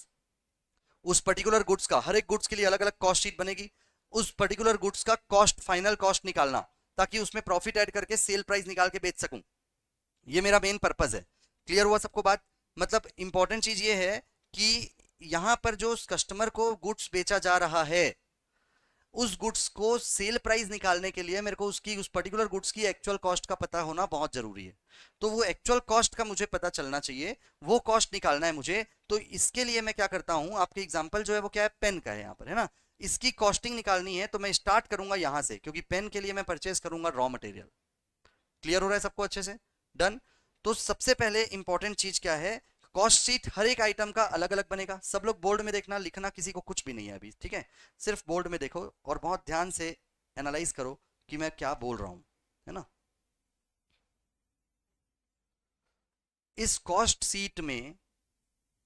उस पर्टिकुलर गुड्स का, हर एक गुड्स के लिए अलग अलग कॉस्ट शीट बनेगी, उस पर्टिकुलर गुड्स का कॉस्ट, फाइनल कॉस्ट निकालना, ताकि उसमें प्रॉफिट ऐड करके सेल प्राइस निकाल के बेच सकूं। ये मेरा मेन पर्पज है। क्लियर हुआ सबको बात? मतलब इंपॉर्टेंट चीज ये है कि यहां पर जो कस्टमर को गुड्स बेचा जा रहा है, उस गुड्स को सेल प्राइस निकालने के लिए मेरे को उसकी, उस पर्टिकुलर गुड्स की एक्चुअल कॉस्ट का पता होना बहुत जरूरी है। तो वो एक्चुअल कॉस्ट का मुझे पता चलना चाहिए, वो कॉस्ट निकालना है मुझे। तो इसके लिए मैं क्या करता हूं, आपके एग्जांपल जो है वो क्या है, पेन का है यहाँ पर, है ना। इसकी कॉस्टिंग निकालनी है तो मैं स्टार्ट करूंगा यहां से, क्योंकि पेन के लिए मैं परचेस करूंगा रॉ मटेरियल। क्लियर हो रहा है सबको अच्छे से? डन। तो सबसे पहले इंपॉर्टेंट चीज क्या है, कॉस्ट शीट हर एक आइटम का अलग अलग बनेगा। सब लोग बोर्ड में देखना, लिखना किसी को कुछ भी नहीं है अभी, ठीक है। सिर्फ बोर्ड में देखो और बहुत ध्यान से एनालाइज करो कि मैं क्या बोल रहा हूं, है ना। इस कॉस्ट शीट में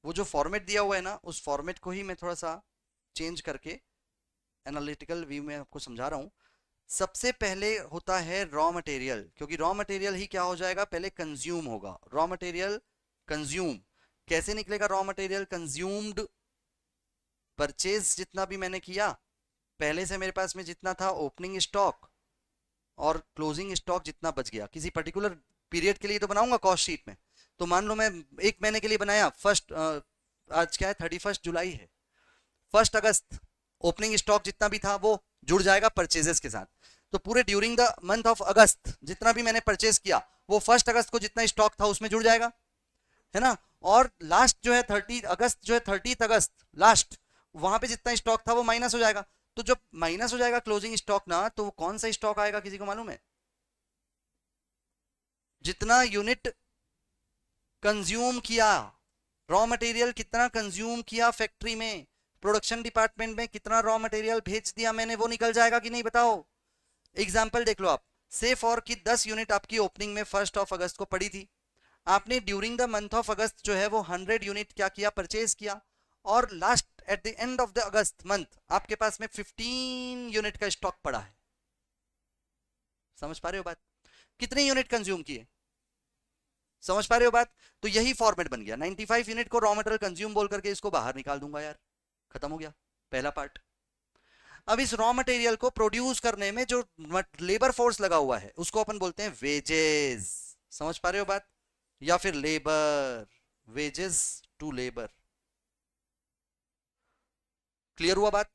वो जो फॉर्मेट दिया हुआ है ना, उस फॉर्मेट को ही मैं थोड़ा सा चेंज करके एनालिटिकल व्यू में आपको समझा रहा हूं। सबसे पहले होता है रॉ मटेरियल, क्योंकि रॉ मटेरियल ही क्या हो जाएगा, पहले कंज्यूम होगा। रॉ मटेरियल कंज्यूम कैसे निकलेगा? रॉ मटेरियल कंज्यूम्ड, परचेज जितना भी मैंने किया, पहले से मेरे पास में जितना था ओपनिंग स्टॉक और क्लोजिंग स्टॉक जितना बच गया, किसी पर्टिकुलर पीरियड के लिए तो बनाऊंगा कॉस्ट शीट में। तो मान लो मैं एक महीने के लिए बनाया, फर्स्ट, आज क्या है, 31 जुलाई है, 1 अगस्त ओपनिंग स्टॉक जितना भी था वो जुड़ जाएगा परचेजेस के साथ। तो पूरे ड्यूरिंग द मंथ ऑफ अगस्त जितना भी मैंने परचेज किया वो 1 अगस्त को जितना स्टॉक था उसमें जुड़ जाएगा, है ना। और लास्ट जो है 30 अगस्त, जो है 30 अगस्त लास्ट, वहां पे जितना स्टॉक था वो माइनस हो जाएगा। तो जब माइनस हो जाएगा क्लोजिंग स्टॉक ना, तो वो कौन सा स्टॉक आएगा किसी को मालूम है? जितना यूनिट कंज्यूम किया, रॉ मटेरियल कितना कंज्यूम किया फैक्ट्री में, प्रोडक्शन डिपार्टमेंट में कितना रॉ मटेरियल भेज दिया मैंने, वो निकल जाएगा कि नहीं बताओ। एग्जाम्पल देख लो आप, से फॉर की 10 यूनिट आपकी ओपनिंग में 1 अगस्त को पड़ी थी, आपने ड्यूरिंग द मंथ ऑफ अगस्त जो है वो 100 यूनिट क्या किया, परचेज किया, और last at the end of the August month आपके पास में 15 यूनिट का स्टॉक पड़ा है। समझ पा रहे हो बात? कितने यूनिट कंज्यूम किए? समझ पा रहे हो बात? तो यही फॉर्मेट बन गया, 95 यूनिट को रॉ मटेरियल कंज्यूम बोल करके इसको बाहर निकाल दूंगा यार, खत्म हो गया पहला पार्ट। अब इस रॉ मटेरियल को प्रोड्यूस करने में जो लेबर फोर्स लगा हुआ है उसको अपन बोलते हैं वेजेस। समझ पा रहे हो बात? या फिर labour, wages to labour. Clear हुआ बात?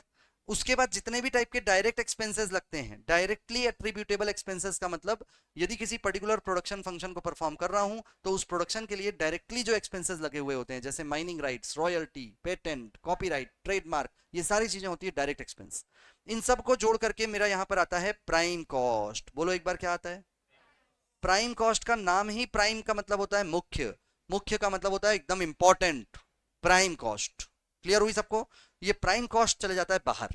उसके बाद जितने भी टाइप के डायरेक्ट एक्सपेंसेस लगते हैं, डायरेक्टली एट्रीब्यूटेबल एक्सपेंसेस का मतलब यदि किसी पर्टिकुलर प्रोडक्शन फंक्शन को परफॉर्म कर रहा हूं तो उस प्रोडक्शन के लिए डायरेक्टली जो एक्सपेंसेस लगे हुए होते हैं, जैसे mining rights, royalty, patent, copyright, trademark, ये सारी चीजें होती है डायरेक्ट एक्सपेंस। इन सब को जोड़ करके मेरा यहां पर आता है प्राइम कॉस्ट। बोलो एक बार क्या आता है? प्राइम कॉस्ट का नाम ही प्राइम का मतलब होता है मुख्य, मुख्य का मतलब होता है एकदम इंपॉर्टेंट, प्राइम कॉस्ट। क्लियर हुई सबको? ये प्राइम कॉस्ट चले जाता है बाहर।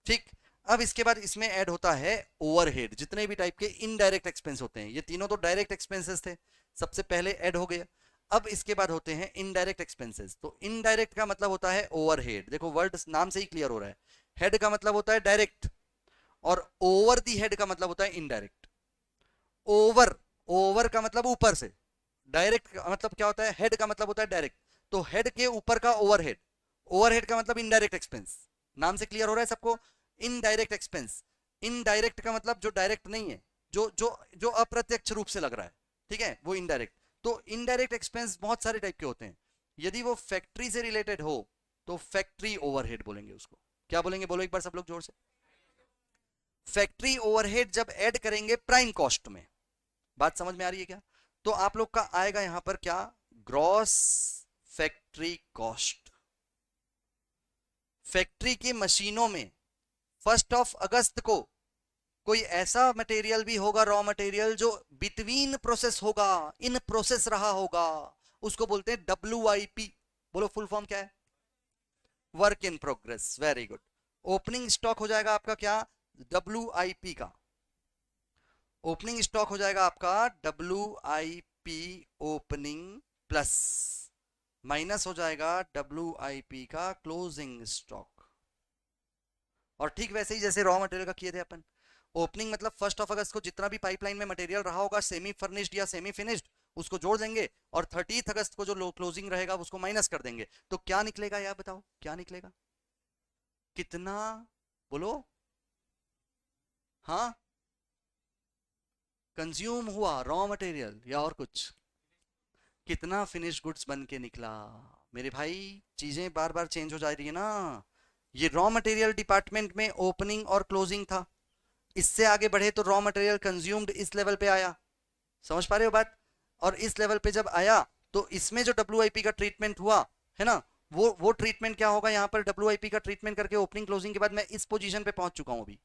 ठीक। अब इसके बाद इसमें ऐड होता है ओवरहेड, जितने भी टाइप के इनडायरेक्ट एक्सपेंस होते हैं। ये तीनों तो डायरेक्ट एक्सपेंसेस थे, सबसे पहले ऐड हो गया। अब इसके बाद होते हैं इनडायरेक्ट एक्सपेंसेस। तो इनडायरेक्ट का मतलब होता है ओवरहेड। देखो वर्ड नाम से ही क्लियर हो रहा है, हेड का मतलब होता है डायरेक्ट और ओवर दी हेड का मतलब होता है इनडायरेक्ट। ओवर, ओवर का मतलब ऊपर से, डायरेक्ट का मतलब क्या होता है? हेड का मतलब होता है डायरेक्ट। तो हेड के ऊपर का ओवरहेड, ओवरहेड का मतलब इनडायरेक्ट एक्सपेंस। नाम से क्लियर हो रहा है सबको? Indirect expense. इनडायरेक्ट का मतलब जो डायरेक्ट नहीं है, जो जो जो अप्रत्यक्ष रूप से लग रहा है, ठीक है, वो इनडायरेक्ट। तो इनडायरेक्ट एक्सपेंस बहुत सारे टाइप के होते हैं। यदि वो फैक्ट्री से रिलेटेड हो तो फैक्ट्री ओवरहेड बोलेंगे उसको। क्या बोलेंगे? बोलो एक बार सब लोग जोर से। फैक्ट्री ओवरहेड जब ऐड करेंगे प्राइम कॉस्ट में। बात समझ में आ रही है क्या? तो आप लोग का आएगा यहां पर क्या? Gross factory cost. फैक्ट्री की मशीनों में 1 अगस्त को कोई ऐसा मटेरियल भी होगा, रॉ मटेरियल, जो बिटवीन प्रोसेस होगा, इन प्रोसेस रहा होगा, उसको बोलते हैं WIP। बोलो फुल फॉर्म क्या है? Work in progress. Very good. Opening stock हो जाएगा आपका क्या? WIP का ओपनिंग स्टॉक हो जाएगा आपका WIP ओपनिंग, प्लस माइनस हो जाएगा WIP का क्लोजिंग स्टॉक। और ठीक वैसे ही जैसे रॉ मटेरियल का किए थे अपन। ओपनिंग मतलब 1 अगस्त को जितना भी पाइपलाइन में मटेरियल रहा होगा, सेमी फर्निश्ड या सेमी फिनिश्ड, उसको जोड़ देंगे, और 30 अगस्त को जो क्लोजिंग रहेगा उसको माइनस कर देंगे। तो क्या निकलेगा यार बताओ, क्या निकलेगा? कितना? बोलो। हाँ, कंज्यूम हुआ रॉ मटेरियल या और कुछ? कितना फिनिश गुड्स बन के निकला? मेरे भाई चीजें बार बार चेंज हो जा रही है ना। ये रॉ मटेरियल डिपार्टमेंट में ओपनिंग और क्लोजिंग था, इससे आगे बढ़े तो रॉ मटेरियल कंज्यूम्ड इस लेवल पे आया। समझ पा रहे हो बात? और इस लेवल पे जब आया तो इसमें जो WIP का ट्रीटमेंट हुआ है ना, वो ट्रीटमेंट क्या होगा? यहाँ पर WIP का ट्रीटमेंट करके ओपनिंग क्लोजिंग के बाद मैं इस पोजीशन पे पहुंच चुका हूं अभी।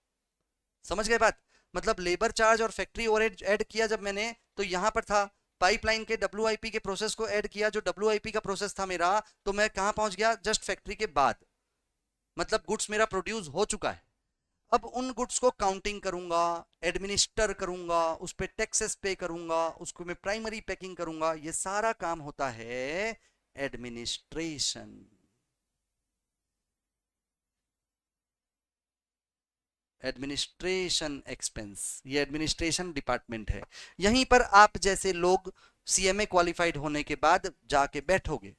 समझ गए बात? मतलब लेबर चार्ज और फैक्ट्री ओवरहेड ऐड किया जब मैंने, तो यहां पर था पाइपलाइन के WIP के प्रोसेस को ऐड किया, जो WIP का प्रोसेस था मेरा, तो मैं कहां पहुंच गया? जस्ट फैक्ट्री के बाद। मतलब गुड्स मेरा प्रोड्यूस हो चुका है। अब उन गुड्स को काउंटिंग करूंगा, एडमिनिस्टर करूंगा, उस पर टैक्सेस पे करूंगा, उसको मैं प्राइमरी पैकिंग करूंगा, ये सारा काम होता है एडमिनिस्ट्रेशन। एडमिनिस्ट्रेशन एक्सपेंस, ये एडमिनिस्ट्रेशन डिपार्टमेंट है। यहीं पर आप जैसे लोग CMA क्वालिफाइड होने के बाद जाके बैठोगे,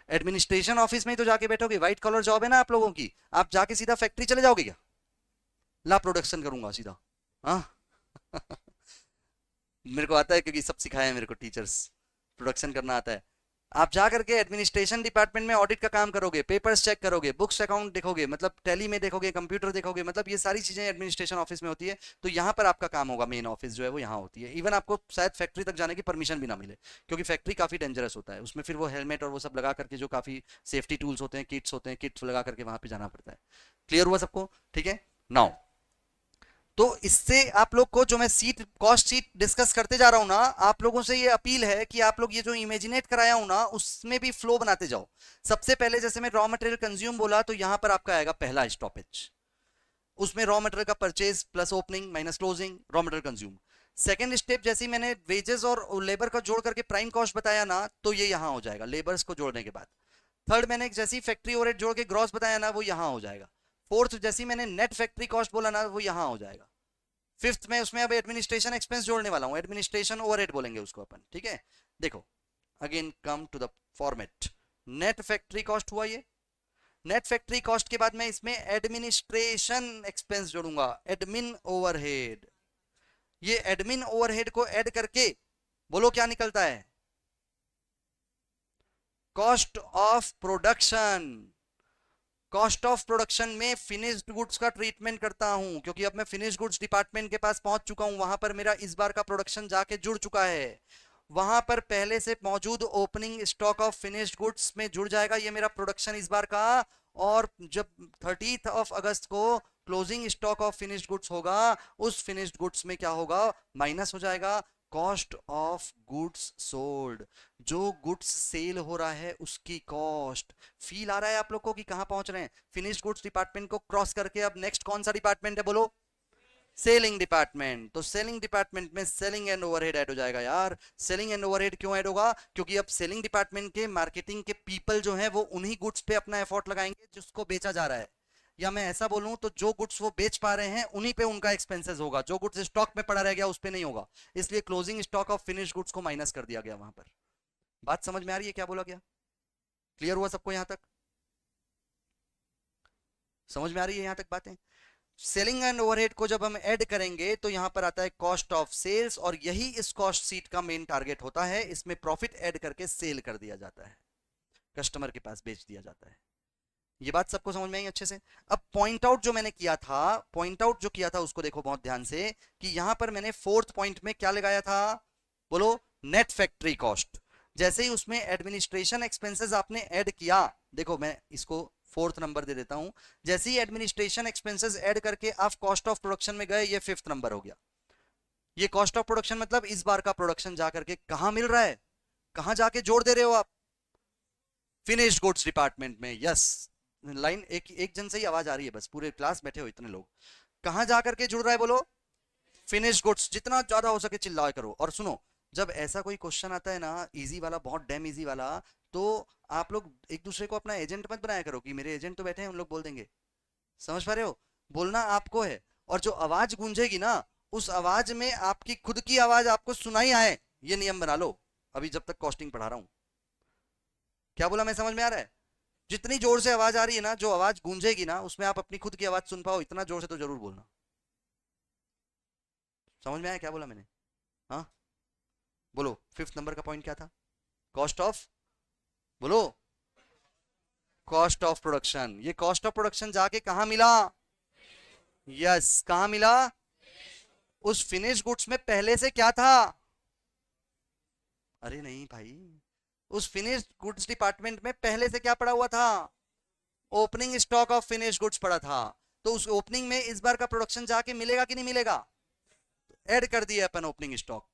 एडमिनिस्ट्रेशन ऑफिस में ही तो जाके बैठोगे। व्हाइट कॉलर जॉब है ना आप लोगों की, आप जाके सीधा फैक्ट्री चले जाओगे क्या? ला प्रोडक्शन करूंगा सीधा। हाँ मेरे को आता है क्योंकि सब सिखाया है मेरे को टीचर्स, प्रोडक्शन करना आता है। आप जा करके एडमिनिस्ट्रेशन डिपार्टमेंट में ऑडिट का काम करोगे, पेपर्स चेक करोगे, बुक्स अकाउंट देखोगे, मतलब टैली में देखोगे, कंप्यूटर देखोगे, मतलब ये सारी चीजें एडमिनिस्ट्रेशन ऑफिस में होती है। तो यहाँ पर आपका काम होगा, मेन ऑफिस जो है वो यहाँ होती है। इवन आपको शायद फैक्ट्री तक जाने की परमिशन भी ना मिले, क्योंकि फैक्ट्री काफी डेंजरस होता है, उसमें फिर वो हेलमेट और वो सब लगा करके, जो काफी सेफ्टी टूल्स होते हैं, किट्स होते हैं, किट्स लगा करके वहां पे जाना पड़ता है। क्लियर हुआ सबको? ठीक है। नाउ तो इससे आप लोग को जो मैं सीट कॉस्ट सीट डिस्कस करते जा रहा हूं ना, आप लोगों से ये अपील है कि आप लोग ये जो इमेजिनेट कराया हूं ना, उसमें भी फ्लो बनाते जाओ। सबसे पहले जैसे मैं रॉ मटेरियल कंज्यूम बोला, तो यहां पर आपका आएगा पहला स्टॉपेज। उसमें रॉ मटेरियल का purchase plus opening minus closing, raw material consume. Second step जैसे ही मैंने वेजेस और लेबर का जोड़ करके प्राइम कॉस्ट बताया ना, तो ये यहां हो जाएगा लेबर्स को जोड़ने के बाद। थर्ड मैंने जैसी फैक्ट्री ओवरहेड जोड़ के ग्रॉस बताया ना, वो यहां हो जाएगा। फोर्थ जैसी मैंने नेट फैक्ट्री कॉस्ट बोला ना, वो यहां हो जाएगा। फिफ्थ में उसमें अब एडमिनिस्ट्रेशन एक्सपेंस जोड़ने वाला हूं, एडमिनिस्ट्रेशन ओवरहेड बोलेंगे उसको अपन। ठीक है, देखो again come to the format. Net factory cost हुआ ये, नेट फैक्ट्री कॉस्ट के बाद मैं इसमें एडमिनिस्ट्रेशन एक्सपेंस जोड़ूंगा, एडमिन ओवरहेड। ये एडमिन ओवरहेड को ऐड करके बोलो क्या निकलता है, cost of production. Cost of production में फिनिश्ड गुड्स का ट्रीटमेंट करता हूं, क्योंकि अब मैं फिनिश्ड गुड्स डिपार्टमेंट के पास पहुंच चुका हूं, वहां पर मेरा इस बार का प्रोडक्शन जाके जुड़ चुका है। वहां पर पहले से मौजूद opening stock of finished goods में जुड़ जाएगा ये मेरा प्रोडक्शन इस बार का। और जब 30 ऑफ अगस्त को closing stock of finished goods होगा, उस फिनिश्ड गुड्स में क्या होगा, माइनस हो जाएगा कॉस्ट ऑफ गुड्स सोल्ड। जो गुड्स सेल हो रहा है उसकी कॉस्ट। फील आ रहा है आप लोग को कि कहां पहुंच रहे हैं, फिनिश्ड गुड्स डिपार्टमेंट को क्रॉस करके अब नेक्स्ट कौन सा डिपार्टमेंट है बोलो, सेलिंग डिपार्टमेंट। तो सेलिंग डिपार्टमेंट में सेलिंग एंड ओवरहेड ऐड हो जाएगा यार। सेलिंग एंड ओवरहेड क्यों ऐड होगा, क्योंकि अब सेलिंग डिपार्टमेंट के मार्केटिंग के पीपल जो है वो उन्हीं गुड्स पे अपना एफर्ट लगाएंगे जिसको बेचा जा रहा है। या मैं ऐसा बोलूं तो जो गुड्स वो बेच पा रहे हैं उन्हीं पे उनका एक्सपेंसेस होगा, जो गुड्स स्टॉक में पड़ा रह गया उस पे नहीं होगा। इसलिए closing stock of finish goods को माइनस कर दिया गया वहां पर। बात समझ में आ रही है क्या बोला गया, क्लियर हुआ सबको यहां तक, समझ में आ रही है यहां तक बातें। सेलिंग एंड ओवरहेड को जब हम ऐड करेंगे तो यहां पर आता है कॉस्ट ऑफ सेल्स, और यही इस कॉस्ट सीट का मेन टारगेट होता है। इसमें प्रॉफिट ऐड करके सेल कर दिया जाता है, कस्टमर के पास बेच दिया जाता है। ये बात सबको समझ में आई अच्छे से। अब पॉइंट आउट जो मैंने किया था, पॉइंट आउट जो किया था उसको देखो बहुत ध्यान से, कि यहां पर मैंने फोर्थ पॉइंट में क्या लगाया था बोलो, नेट फैक्ट्री कॉस्ट। जैसे ही उसमें एडमिनिस्ट्रेशन एक्सपेंसेस आपने ऐड किया, देखो मैं इसको फोर्थ नंबर दे देता हूं। जैसे ही एडमिनिस्ट्रेशन एक्सपेंसेस ऐड करके आप कॉस्ट ऑफ प्रोडक्शन में गए, ये फिफ्थ नंबर हो गया। ये कॉस्ट ऑफ प्रोडक्शन मतलब इस बार का प्रोडक्शन जाकर के कहां मिल रहा है, कहां जाके जोड़ दे रहे हो आप, फिनिश्ड गुड्स डिपार्टमेंट में। यस, लाइन एक एक जन से ही आवाज आ रही है, बस पूरे क्लास बैठे हो इतने लोग, कहां जाकर के जुड़ रहा है बोलो, फिनिश गुड्स। जितना ज्यादा हो सके चिल्लाया करो। और सुनो, जब ऐसा कोई क्वेश्चन आता है ना इजी वाला, बहुत डैम इजी वाला, तो आप लोग एक दूसरे को अपना एजेंट मत बनाया करो कि मेरे एजेंट तो बैठे हैं उन लोग बोल देंगे। समझ पा रहे हो, बोलना आपको है। और जो आवाज गूंजेगी ना, उस आवाज में आपकी खुद की आवाज आपको सुनाई आए, ये नियम बना लो अभी जब तक कॉस्टिंग पढ़ा रहा हूं। क्या बोला मैं, समझ में आ रहा है। जितनी जोर से आवाज आ रही है ना, जो आवाज गूंजेगी ना उसमें आप अपनी खुद की आवाज सुन पाओ, इतना जोर से तो जरूर बोलना। समझ में आया क्या बोला मैंने, हाँ बोलो। फिफ्थ नंबर का पॉइंट क्या था, कॉस्ट ऑफ, बोलो, कॉस्ट ऑफ प्रोडक्शन। ये कॉस्ट ऑफ प्रोडक्शन जाके कहां मिला, यस कहां मिला, उस फिनिश गुड्स में पहले से क्या था, अरे नहीं भाई, उस फिनिश गुड्स डिपार्टमेंट में पहले से क्या पड़ा हुआ था, opening stock of finish goods पड़ा था। तो उस ओपनिंग में इस बार का प्रोडक्शन जाके मिलेगा कि नहीं मिलेगा, ऐड कर दिया अपन ओपनिंग स्टॉक,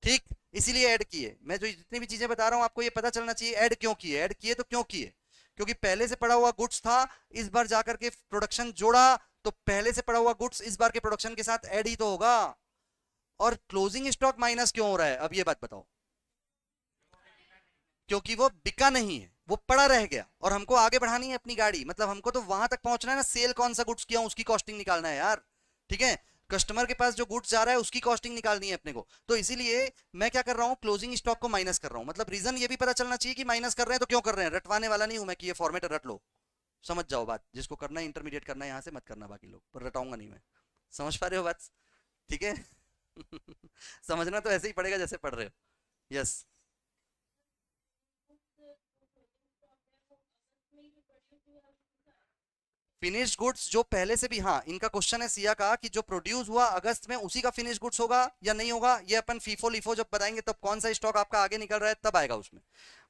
ठीक। इसीलिए ऐड किए। मैं जो जितनी भी चीजें बता रहा हूं आपको ये पता चलना चाहिए ऐड क्यों किए, ऐड किए तो क्यों किए, क्योंकि पहले से पड़ा हुआ गुड्स था, इस बार जाकर के प्रोडक्शन जोड़ा, तो पहले से पड़ा हुआ गुड्स इस बार के प्रोडक्शन के साथ ऐड ही तो होगा। और क्लोजिंग स्टॉक माइनस क्यों हो रहा है, अब ये बात बताओ, क्योंकि वो बिका नहीं है, वो पड़ा रह गया, और हमको आगे बढ़ानी है अपनी गाड़ी, मतलब हमको तो वहां तक पहुंचना है ना, सेल कौन सा गुड्स किया उसकी कॉस्टिंग निकालना है यार, ठीक है। कस्टमर के पास जो गुड्स जा रहा है उसकी कॉस्टिंग निकालनी है अपने को। तो इसीलिए मैं क्या कर रहा हूं, क्लोजिंग स्टॉक को माइनस कर रहा हूं। मतलब रीजन ये भी पता चलना चाहिए कि माइनस कर रहे हैं तो क्यों कर रहे हैं, रटवाने वाला नहीं हूं मैं कि ये फॉर्मेट रट लो, समझ जाओ बात। जिसको करना है इंटरमीडिएट करना है, यहां से मत करना बाकी लोग, पर रटाऊंगा नहीं मैं। समझ पा रहे हो बात, ठीक है। समझना तो ऐसे ही पड़ेगा जैसे पढ़ रहे हो, यस। फिनिश गुड्स जो पहले से भी, हाँ इनका क्वेश्चन है सिया का, कि जो प्रोड्यूस हुआ अगस्त में उसी का फिनिश गुड्स होगा या नहीं होगा, ये अपन फीफो लिफो जब बताएंगे तब कौन सा स्टॉक आपका आगे निकल रहा है तब आएगा उसमें।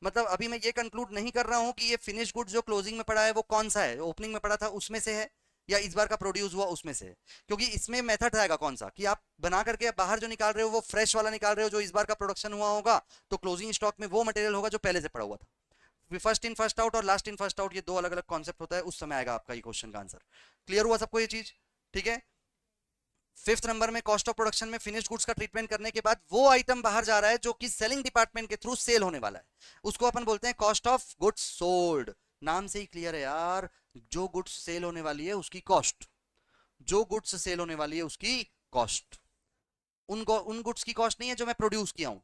मतलब अभी मैं ये कंक्लूड नहीं कर रहा हूं कि ये फिनिश गुड्स जो क्लोजिंग में पड़ा है वो कौन सा है, ओपनिंग में पड़ा था उसमें से है या इस बार का प्रोड्यूस हुआ उसमें से है। क्योंकि इसमें मेथड आएगा कौन सा, कि आप बना करके बाहर जो निकाल रहे हो वो फ्रेश वाला निकाल रहे हो जो इस बार का प्रोडक्शन हुआ होगा, तो क्लोजिंग स्टॉक में वो मटेरियल होगा जो पहले से पड़ा हुआ था। फर्स्ट इन फर्स्ट आउट और लास्ट इन फर्स्ट आउट, ये दो अलग अलग कॉन्सेप्ट होता है, उस समय आएगा आपका ये क्वेश्चन का आंसर। क्लियर हुआ सबको ये चीज, ठीक है। फिफ्थ नंबर में कॉस्ट ऑफ प्रोडक्शन में फिनिश्ड गुड्स का ट्रीटमेंट करने के बाद वो आइटम बाहर जा रहा है जो कि सेलिंग डिपार्टमेंट के थ्रू सेल होने वाला है, उसको अपन बोलते हैं कॉस्ट ऑफ गुड्स सोल्ड। नाम से ही क्लियर है यार, जो गुड्स सेल होने वाली है उसकी कॉस्ट, जो गुड्स सेल होने वाली है उसकी कॉस्ट। उन गुड्स की कॉस्ट नहीं है जो मैं प्रोड्यूस किया हूं,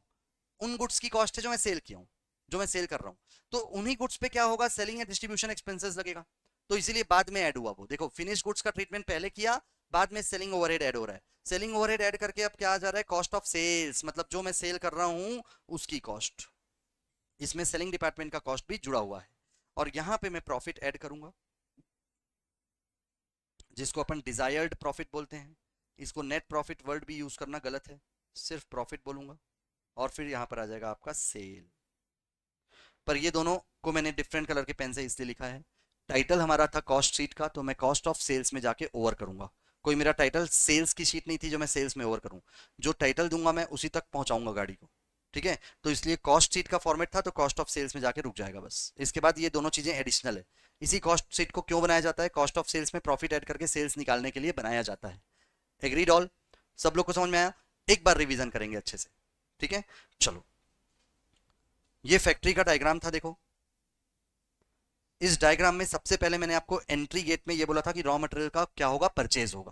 उन गुड्स की कॉस्ट है जो मैं सेल किया हूं, जो मैं सेल कर रहा हूं। तो उन्हीं गुड्स पे क्या होगा, सेलिंग एंड डिस्ट्रीब्यूशन एक्सपेंसेस लगेगा। तो इसीलिए बाद में ऐड हुआ वो। देखो फिनिश गुड्स का ट्रीटमेंट पहले किया, बाद में सेलिंग ओवरहेड ऐड हो रहा है। सेलिंग ओवरहेड ऐड करके अब क्या आ जा रहा है, कॉस्ट ऑफ सेल्स, मतलब जो मैं सेल कर रहा हूं उसकी कॉस्ट। इसमें सेलिंग डिपार्टमेंट का कॉस्ट भी जुड़ा हुआ है। और यहां पे मैं प्रॉफिट ऐड करूंगा, जिसको अपन डिजायर्ड प्रॉफिट बोलते हैं। इसको नेट प्रॉफिट वर्ड भी यूज करना गलत है, सिर्फ प्रॉफिट बोलूंगा। और फिर यहां पर आ जाएगा आपका सेल। पर ये दोनों को मैंने डिफरेंट कलर के पेन से इसलिए लिखा है, टाइटल हमारा था कॉस्ट शीट का, तो मैं कॉस्ट ऑफ सेल्स में जाके ओवर करूंगा। कोई मेरा टाइटल सेल्स की शीट नहीं थी जो मैं सेल्स में ओवर करूं। जो टाइटल दूंगा मैं उसी तक पहुंचाऊंगा गाड़ी को, ठीक है। तो इसलिए कॉस्ट शीट का फॉर्मेट था, तो कॉस्ट ऑफ सेल्स में जाके रुक जाएगा बस। इसके बाद ये दोनों चीजें एडिशनल है। इसी कॉस्ट शीट को क्यों बनाया जाता है, कॉस्ट ऑफ सेल्स में प्रॉफिट ऐड करके सेल्स निकालने के लिए बनाया जाता है। Agreed all? सब लोग को समझ में आया? एक बार रिवीजन करेंगे अच्छे से, ठीक है। चलो, ये फैक्ट्री का डायग्राम था, देखो। इस डायग्राम में सबसे पहले मैंने आपको एंट्री गेट में ये बोला था कि रॉ मटेरियल का क्या होगा, परचेज होगा।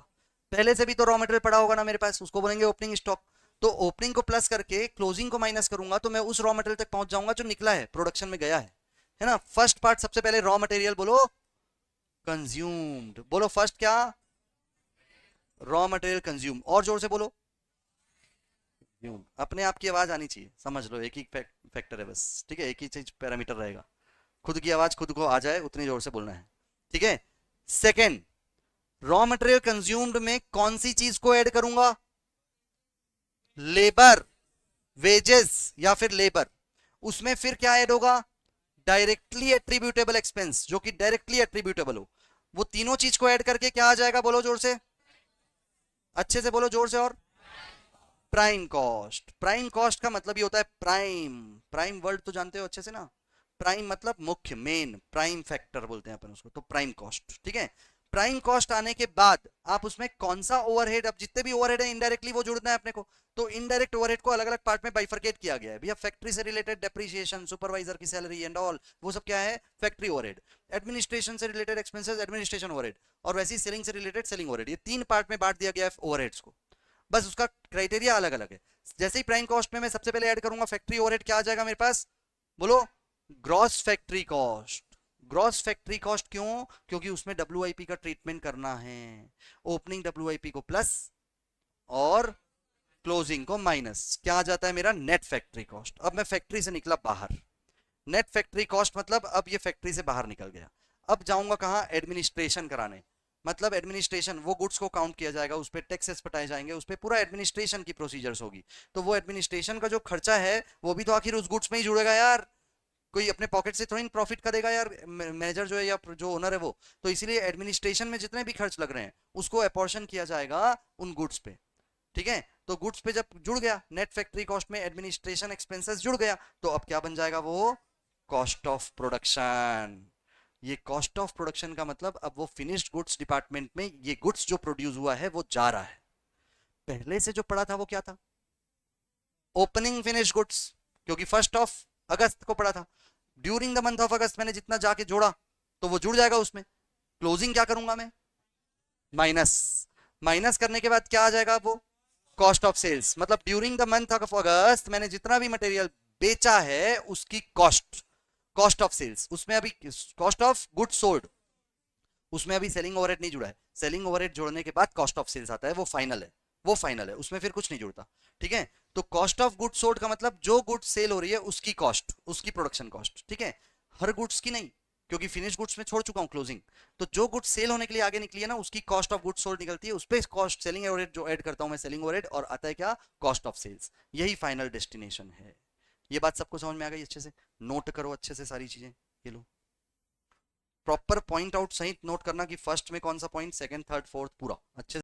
पहले से भी तो रॉ मटेरियल पड़ा होगा ना मेरे पास, उसको बोलेंगे ओपनिंग स्टॉक। तो ओपनिंग को प्लस करके क्लोजिंग को माइनस करूंगा, तो मैं उस रॉ मटेरियल तक पहुंच जाऊंगा जो निकला है, प्रोडक्शन में गया है ना। फर्स्ट पार्ट सबसे पहले रॉ मटेरियल बोलो, कंज्यूम्ड। बोलो फर्स्ट क्या, रॉ मटेरियल कंज्यूम। और जोर से बोलो, अपने आप की आवाज आनी चाहिए, समझ लो। एक ही फैक्टर है बस, ठीक है। एक ही चीज पैरामीटर रहेगा, खुद की आवाज खुद को आ जाए उतनी जोर से बोलना है, ठीक है। सेकेंड, रॉ मटेरियल कंज्यूम्ड में कौन सी चीज को ऐड करूंगा, लेबर, वेजेस या फिर लेबर। उसमें फिर क्या ऐड होगा, डायरेक्टली एट्रीब्यूटेबल एक्सपेंस, जो कि डायरेक्टली एट्रीब्यूटेबल हो। वो तीनों चीज को ऐड करके क्या आ जाएगा, बोलो जोर से, अच्छे से बोलो जोर से। और प्राइम कॉस्ट। प्राइम कॉस्ट का मतलब ये होता है प्राइम। प्राइम वर्ड तो जानते हो अच्छे से ना, प्राइम मतलब मुख्य, मेन, प्राइम फैक्टर बोलते हैं अपन उसको, तो प्राइम कॉस्ट, ठीक है। प्राइम कॉस्ट आने के बाद आप उसमें कौन सा ओवरहेड, अब जितने भी ओवरहेड है इनडायरेक्टली वो जोड़ना है अपने को। तो इनडायरेक्ट ओवरहेड को अलग अलग पार्ट में बाइफरकेट किया गया है भैया। फैक्ट्री से रिलेटेड डेप्रिसिएशन, सुपरवाइजर की सैलरी एंड ऑल, वो सब क्या है, फैक्ट्री ओवरहेड। एडमिनिस्ट्रेशन से रिलेटेड एक्सपेंसेस, एडमिनिस्ट्रेशन ओवरहेड। और वैसी सेलिंग से रिलेटेड सेलिंग ओवरहेड। ये तीन पार्ट में बांट दिया गया है ओवरहेड्स को, बस उसका क्राइटेरिया अलग अलग है। जैसे ही प्राइम कॉस्ट में मैं सबसे पहले ऐड करूंगा फैक्ट्री ओवरहेड, क्या आ जाएगा मेरे पास, बोलो, gross factory cost. Gross factory cost क्यों, क्योंकि उसमें डब्ल्यूआईपी का ट्रीटमेंट करना है। ओपनिंग डब्ल्यूआईपी को प्लस और क्लोजिंग को माइनस, क्या आ जाता है मेरा, नेट फैक्ट्री कॉस्ट। अब मैं फैक्ट्री से निकला बाहर, नेट फैक्ट्री कॉस्ट मतलब अब ये फैक्ट्री से बाहर निकल गया। अब जाऊंगा कहाँ, एडमिनिस्ट्रेशन कराने। मतलब एडमिनिस्ट्रेशन, वो गुड्स को काउंट किया जाएगा, उस पर टैक्सेस पटाए जाएंगे, उस पर पूरा एडमिनिस्ट्रेशन की प्रोसीजर्स होगी। तो वो एडमिनिस्ट्रेशन का जो खर्चा है वो भी तो आखिर उस गुड्स में ही जुड़ेगा यार। कोई अपने पॉकेट से थोड़ी प्रॉफिट करेगा यार, मैनेजर जो है या जो ओनर है वो। तो इसीलिए एडमिनिस्ट्रेशन में जितने भी खर्च लग रहे हैं उसको अपॉर्शन किया जाएगा उन गुड्स पे, ठीक है। तो गुड्स पे जब जुड़ गया नेट फैक्ट्री कॉस्ट में, एडमिनिस्ट्रेशन एक्सपेंसेस जुड़ गया, तो अब क्या बन जाएगा वो, कॉस्ट ऑफ प्रोडक्शन। ये कॉस्ट ऑफ प्रोडक्शन का मतलब अब वो फिनिश्ड गुड्स डिपार्टमेंट में ये गुड्स जो प्रोड्यूस हुआ है वो जा रहा है। पहले से जो पड़ा था वो क्या था, ओपनिंग फिनिश गुड्स, क्योंकि 1 अगस्त को पड़ा था। ड्यूरिंग द मंथ ऑफ अगस्त मैंने जितना जाके जोड़ा तो वो जुड़ जाएगा उसमें। क्लोजिंग क्या करूंगा मैं, माइनस। माइनस करने के बाद क्या आ जाएगा वो, कॉस्ट ऑफ सेल्स। मतलब ड्यूरिंग द मंथ ऑफ अगस्त मैंने जितना भी मटेरियल बेचा है उसकी कॉस्ट, कॉस्ट ऑफ सेल्स। उसमें अभी कॉस्ट ऑफ गुड्स सोल्ड, उसमें अभी सेलिंग ओवरहेड नहीं जुड़ा है। सेलिंग ओवरहेड जोड़ने के बाद कॉस्ट ऑफ सेल्स आता है, वो फाइनल है, वो फाइनल है, उसमें फिर कुछ नहीं जुड़ता, ठीक है। तो कॉस्ट ऑफ गुड्स सोल्ड का मतलब जो गुड्स सेल हो रही है उसकी कॉस्ट, उसकी प्रोडक्शन कॉस्ट, ठीक है। हर गुड्स की नहीं, क्योंकि फिनिश गुड्स में छोड़ चुका हूं क्लोजिंग। तो जो गुड्स सेल होने के लिए आगे निकली है ना, उसकी कॉस्ट ऑफ गुड्स सोल्ड निकलती है, उस पर कॉस्ट सेलिंग ओवरहेड जो ऐड करता हूं मैं, सेलिंग ओवरहेड, और आता है क्या, कॉस्ट ऑफ सेल्स। यही फाइनल डेस्टिनेशन है। ये बात सबको समझ में आ गई अच्छे से, नोट करो अच्छे से सारी चीजें। ये लो, प्रॉपर पॉइंट आउट सहित नोट करना कि फर्स्ट में कौन सा पॉइंट, सेकंड, थर्ड, फोर्थ, पूरा अच्छे